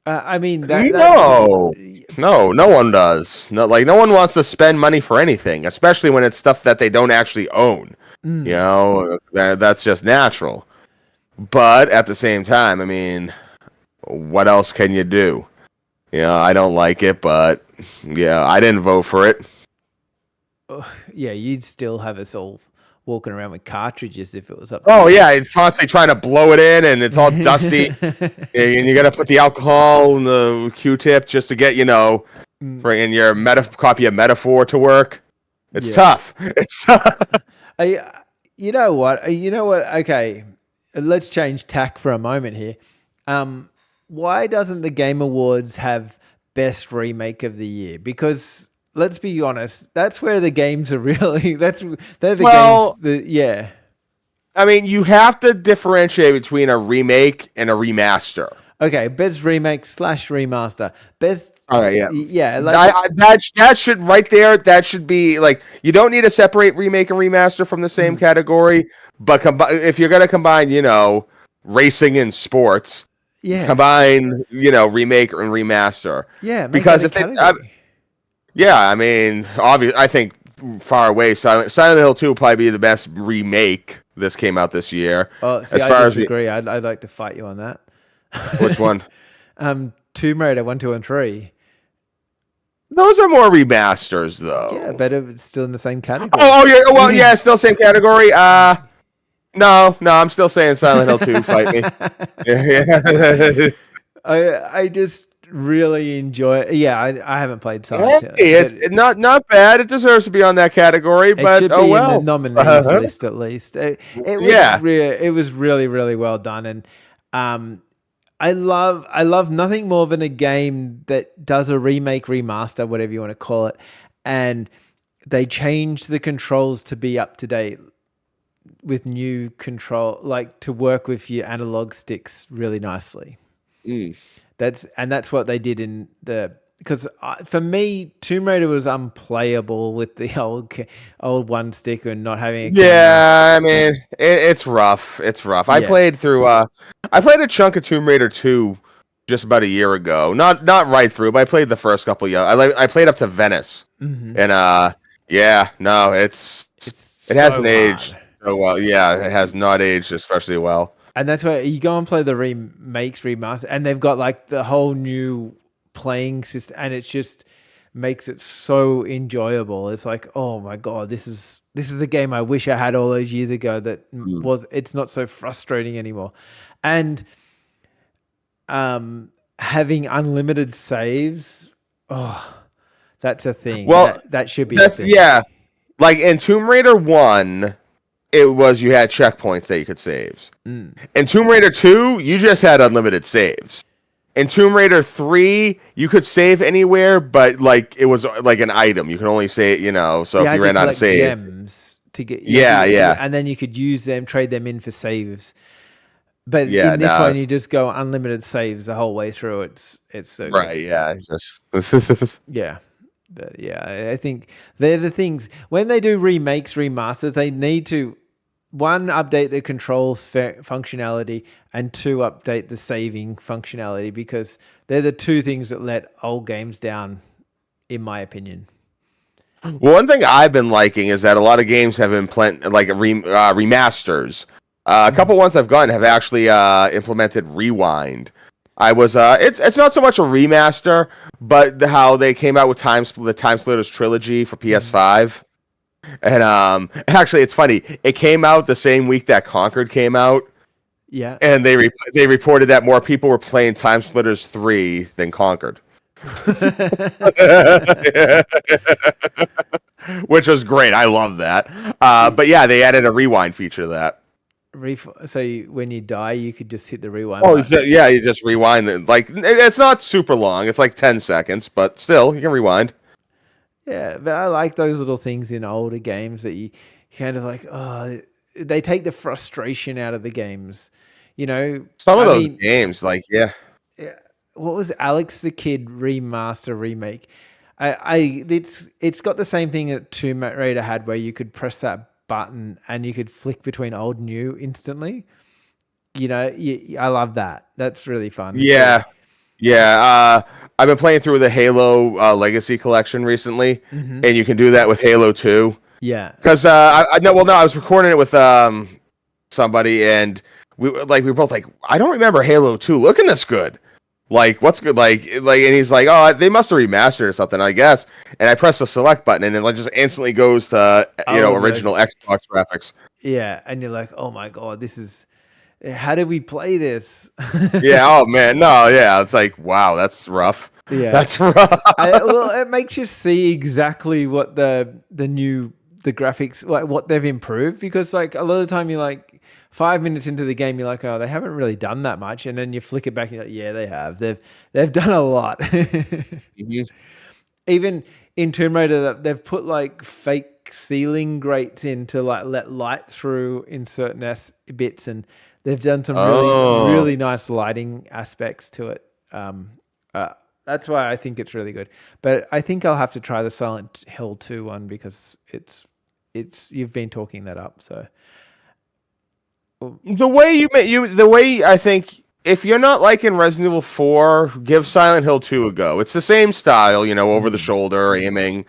I mean, no one does. No one wants to spend money for anything, especially when it's stuff that they don't actually own. You know, that's just natural. But at the same time, I mean, what else can you do? You know, I don't like it, but yeah, I didn't vote for it. Yeah, you'd still have us all walking around with cartridges if it was up. Yeah, it's constantly trying to blow it in, and it's all dusty, and you got to put the alcohol in the Q-tip just to get bringing your copy of Metaphor to work. It's tough. It's tough. You know what? Okay, let's change tack for a moment here. Why doesn't the Game Awards have Best Remake of the Year? Because let's be honest, that's where the games are really. They're the games. I mean, you have to differentiate between a remake and a remaster. Okay, best remake / remaster. Best. All right, yeah, yeah. That should right there. That should be like you don't need to separate remake and remaster from the same category. But if you're gonna combine, racing and sports, combine, remake and remaster. Yeah, because if I mean, obviously, I think far away, Silent Hill 2 will probably be the best remake this came out this year. Oh, see, I disagree. I'd like to fight you on that. Which one? Tomb Raider 1, 2, and 3. Those are more remasters, though. Yeah, but it's still in the same category. Yeah. Well, yeah, still same category. No, I'm still saying Silent Hill 2. Fight me. Yeah. I just really enjoy it. Yeah, I haven't played Silent Hill. It's not bad. It deserves to be on that category, but it should be in the nominees list at least. It was really, really well done, and I love nothing more than a game that does a remake, remaster, whatever you want to call it, and they change the controls to be up to date with new control, like to work with your analog sticks really nicely. That's what they did in because for me, Tomb Raider was unplayable with the old one stick and not having a camera. Yeah, I mean, it's rough. It's rough. I played a chunk of Tomb Raider 2 just about a year ago. Not right through, but I played the first couple. I played up to Venice, and it hasn't aged so well. Yeah, it has not aged especially well. And that's why you go and play the remakes, remaster, and they've got like the whole new playing system, and it just makes it so enjoyable. It's like, oh my god, this is a game I wish I had all those years ago. It's not so frustrating anymore, and having unlimited saves, that's a thing. Well, that should be a thing. Yeah, like in Tomb Raider 1. It was you had checkpoints that you could save. In Tomb Raider 2, you just had unlimited saves. In Tomb Raider 3, you could save anywhere, but like it was like an item. You can only save, so if you ran out of saves. Gems to get and then you could use them, trade them in for saves. But in this one, you just go unlimited saves the whole way through. It's so good. Right, yeah. Yeah. But yeah, I think they're the things. When they do remakes, remasters, they need to, 1, update the controls functionality, and 2, update the saving functionality, because they're the 2 things that let old games down, in my opinion. Well, one thing I've been liking is that a lot of games have implemented like remasters. A couple ones I've gotten have actually implemented Rewind. It's not so much a remaster, but how they came out with the Time Splitters trilogy for PS5. And actually, it's funny. It came out the same week that Conquered came out. Yeah. and they reported that more people were playing Time Splitters 3 than Conquered. Which was great. I love that. But yeah, they added a rewind feature to that. So when you die, you could just hit the rewind Oh, button. yeah, you just rewind it. Like, it's not super long. It's like 10 seconds, but still, you can rewind. Yeah, but I like those little things in older games that you kind of like, oh, they take the frustration out of the games. Some of those games, like, yeah. What was Alex the Kid remaster remake? It's got the same thing that Tomb Raider had, where you could press that button and you could flick between old and new instantly. I love that. That's really fun. Yeah. Yeah. I've been playing through the Halo Legacy Collection recently, and you can do that with Halo 2. Yeah. Because I was recording it with somebody, and we were both like, I don't remember Halo 2 looking this good. Like, what's good? Like, and he's like, oh, they must have remastered or something, I guess. And I press the select button, and it just instantly goes to original Xbox graphics. Yeah, and you're like, oh my god, this is. How did we play this? Yeah. Oh man. No. Yeah. It's like, wow, that's rough. Yeah, that's rough. Well, it makes you see exactly what the graphics, like what they've improved, because like a lot of the time you're like 5 minutes into the game, you're like, oh, they haven't really done that much, and then you flick it back and you're like, yeah, they have. They've done a lot. Even in Tomb Raider, they've put like fake ceiling grates in to like let light through in certain bits, and they've done some really nice lighting aspects to it. That's why I think it's really good. But I think I'll have to try the Silent Hill 2 one, because it's you've been talking that up. So the way I think, if you're not liking Resident Evil 4, give Silent Hill 2 a go. It's the same style, over the shoulder aiming,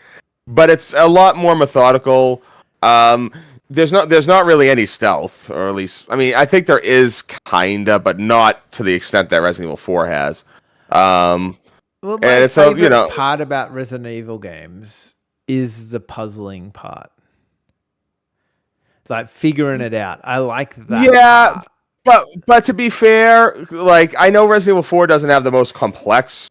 but it's a lot more methodical. There's not really any stealth, or at least, I mean, I think there is kinda, but not to the extent that Resident Evil 4 has. Well, my favorite part about Resident Evil games is the puzzling part. Like figuring it out. I like that. Yeah, but to be fair, like, I know Resident Evil 4 doesn't have the most complex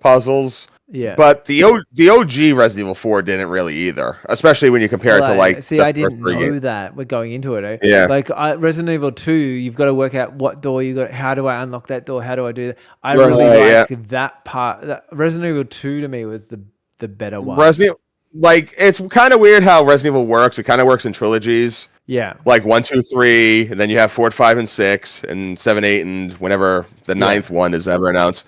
puzzles. Yeah. But the OG Resident Evil 4 didn't really either, especially when you compare it to like. See, I didn't know that. We're going into it. Eh? Yeah. Like Resident Evil 2, you've got to work out what door you got. How do I unlock that door? How do I do that? I really like that part. Resident Evil 2 to me was the better one. It's kind of weird how Resident Evil works. It kind of works in trilogies. Yeah. Like 1, 2, 3, and then you have 4, 5, and 6, and 7, 8, and whenever the 9th one is ever announced.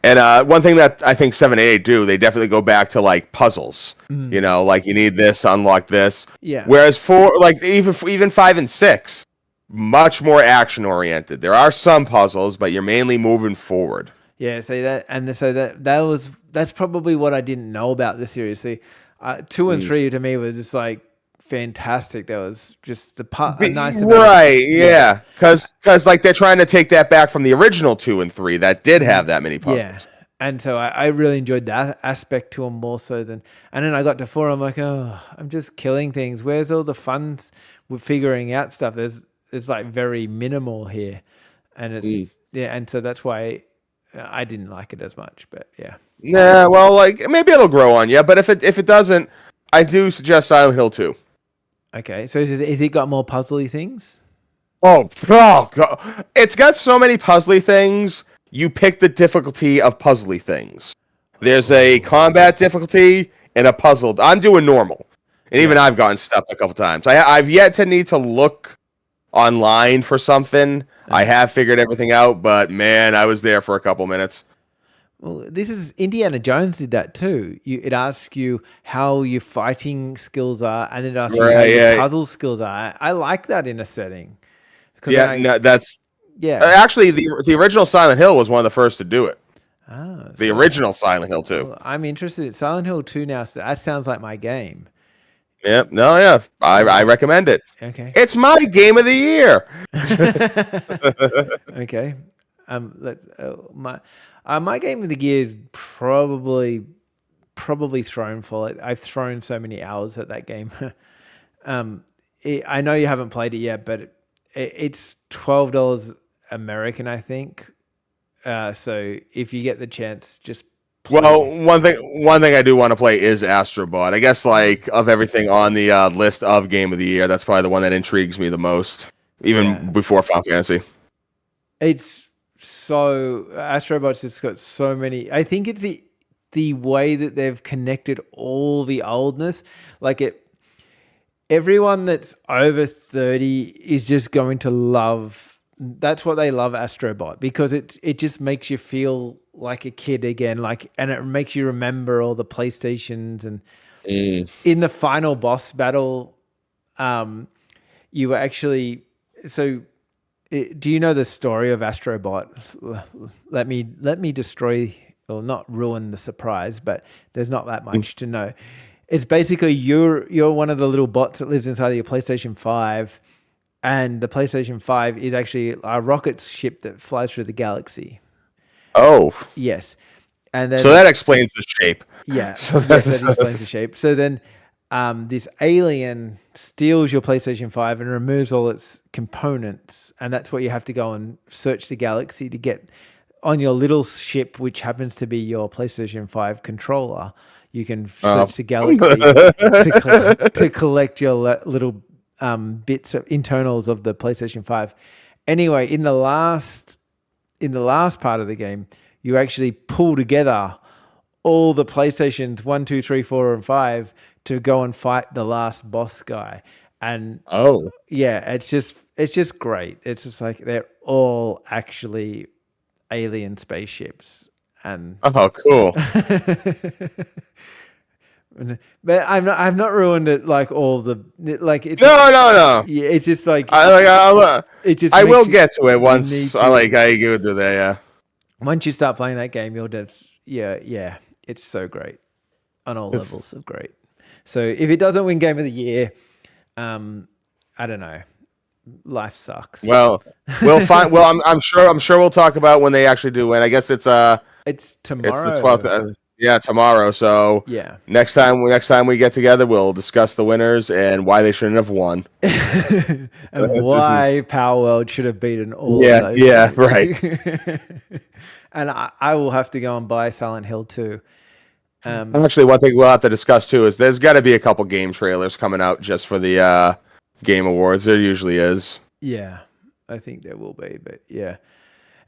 And one thing that I think 7 and 8 do, they definitely go back to like puzzles. Like you need this to unlock this. Yeah. Whereas 4, like even 5 and 6, much more action oriented. There are some puzzles, but you're mainly moving forward. Yeah. That's probably what I didn't know about the series. See, 2 and 3 to me was just like fantastic. That was just a nice right. Yeah, because like they're trying to take that back from the original 2 and 3 that did have that many puzzles. Yeah, and so I really enjoyed that aspect to them more so than. And then I got to 4. I'm like, oh, I'm just killing things. Where's all the fun with figuring out stuff? It's like very minimal here, and it's and so that's why I didn't like it as much. But yeah. Yeah, well, like maybe it'll grow on you, but if it doesn't, I do suggest Silent Hill 2. Okay, so is it got more puzzly things? Oh God. It's got so many puzzly things. You pick the difficulty of puzzly things. There's a combat difficulty and a puzzle. I'm doing normal, and even I've gotten stuck a couple times. I've yet to need to look online for something. I have figured everything out, but man, I was there for a couple minutes. Well, this is Indiana Jones did that too. It asks you how your fighting skills are, and it asks you how your puzzle skills are. I like that in a setting. Actually, the original Silent Hill was one of the first to do it. The original Silent Hill 2. Well, I'm interested in Silent Hill 2 now. So that sounds like my game. Yep. No, yeah. I recommend it. Okay. It's my game of the year. Okay. My game of the year is probably thrown for it. I've thrown so many hours at that game. I know you haven't played it yet, but it's $12 American, I think. So if you get the chance, just play. Well, one thing I do want to play is Astro Bot. I guess like of everything on the list of Game of the Year, that's probably the one that intrigues me the most, even before Final Fantasy. It's so Astro Bot's just got so many. I think it's the way that they've connected all the oldness, like it. Everyone that's over 30 is just going to love. That's what they love Astro Bot, because it just makes you feel like a kid again, and it makes you remember all the PlayStations. And in the final boss battle, you were actually do you know the story of Astro Bot? Let me destroy or not ruin the surprise, but there's not that much to know. It's basically you're one of the little bots that lives inside of your PlayStation 5, and the PlayStation 5 is actually a rocket ship that flies through the galaxy. Oh. Yes. And then, so that explains the shape. Yeah. So that explains the shape. So then this alien steals your PlayStation 5 and removes all its components, and that's what you have to go and search the galaxy to get on your little ship, which happens to be your PlayStation 5 controller. You can search the galaxy to collect your little bits of internals of the PlayStation 5. Anyway, in the last part of the game, you actually pull together all the PlayStations 1, 2, 3, 4, and 5 to go and fight the last boss guy. And it's just great. It's just like they're all actually alien spaceships. And cool. But I've not ruined it like all the like. It's no. Yeah, it's just like I will get to it once. I go through there. Yeah. Once you start playing that game, you'll just it's so great on all levels of great. So if it doesn't win Game of the Year, I don't know. Life sucks. Well, we'll find. Well, I'm sure we'll talk about when they actually do win. I guess it's tomorrow. It's the 12th. Tomorrow. So next time we get together, we'll discuss the winners and why they shouldn't have won, and why Power World should have beaten all. Yeah, of those yeah, right. And I will have to go and buy Silent Hill 2. Actually, one thing we'll have to discuss too is there's got to be a couple game trailers coming out just for the Game Awards. There usually is. Yeah, I think there will be, but yeah.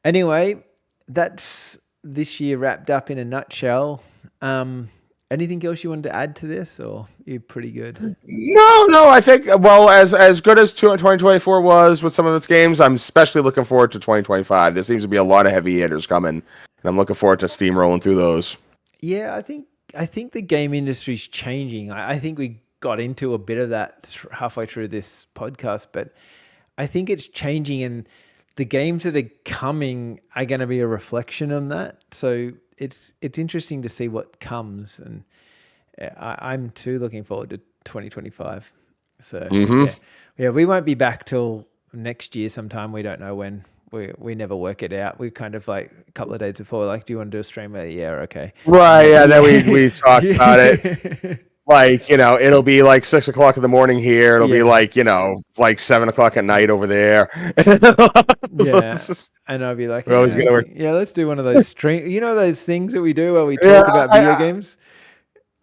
Anyway, that's this year wrapped up in a nutshell. Anything else you wanted to add to this, or you're pretty good? No. I think as good as 2024 was with some of its games, I'm especially looking forward to 2025. There seems to be a lot of heavy hitters coming, and I'm looking forward to steamrolling through those. Yeah, I think the game industry's changing. I think we got into a bit of that halfway through this podcast, but I think it's changing, and the games that are coming are going to be a reflection on that. So it's interesting to see what comes, and I'm too looking forward to 2025. So we won't be back till next year sometime. We don't know when. We never work it out. We kind of like a couple of days before, like, do you want to do a stream? Yeah, okay. Right, yeah, then we talked about it. Like, it'll be like 6 o'clock in the morning here. It'll be like, like 7 o'clock at night over there. Yeah. And I'll be like, let's do one of those stream. Those things that we do where we talk about video games?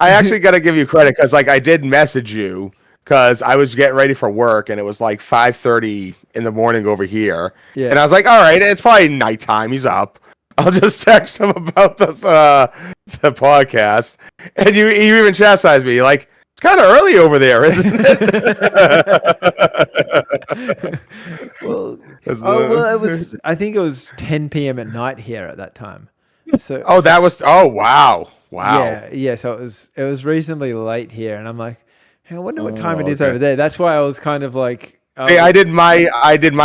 I actually got to give you credit because, like, I did message you because I was getting ready for work and it was like 5:30 in the morning over here. Yeah. And I was like, all right, it's probably nighttime. He's up. I'll just text him about this, the podcast. And you even chastised me. Like, it's kind of early over there, isn't it? It was. I think it was 10 p.m. at night here at that time. So. Wow. Yeah. So it was reasonably late here, and I'm like, hey, I wonder what time it is over there. That's why I was kind of like. Hey, I did my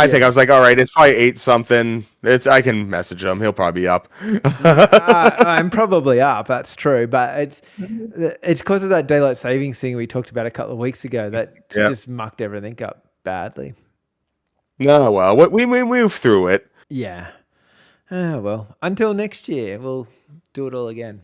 thing. I was like, all right, it's probably 8 something. I can message him. He'll probably be up. I'm probably up. That's true, but it's because of that daylight savings thing we talked about a couple of weeks ago that just mucked everything up badly. No, well, we move through it. Yeah. Well, until next year, we'll do it all again.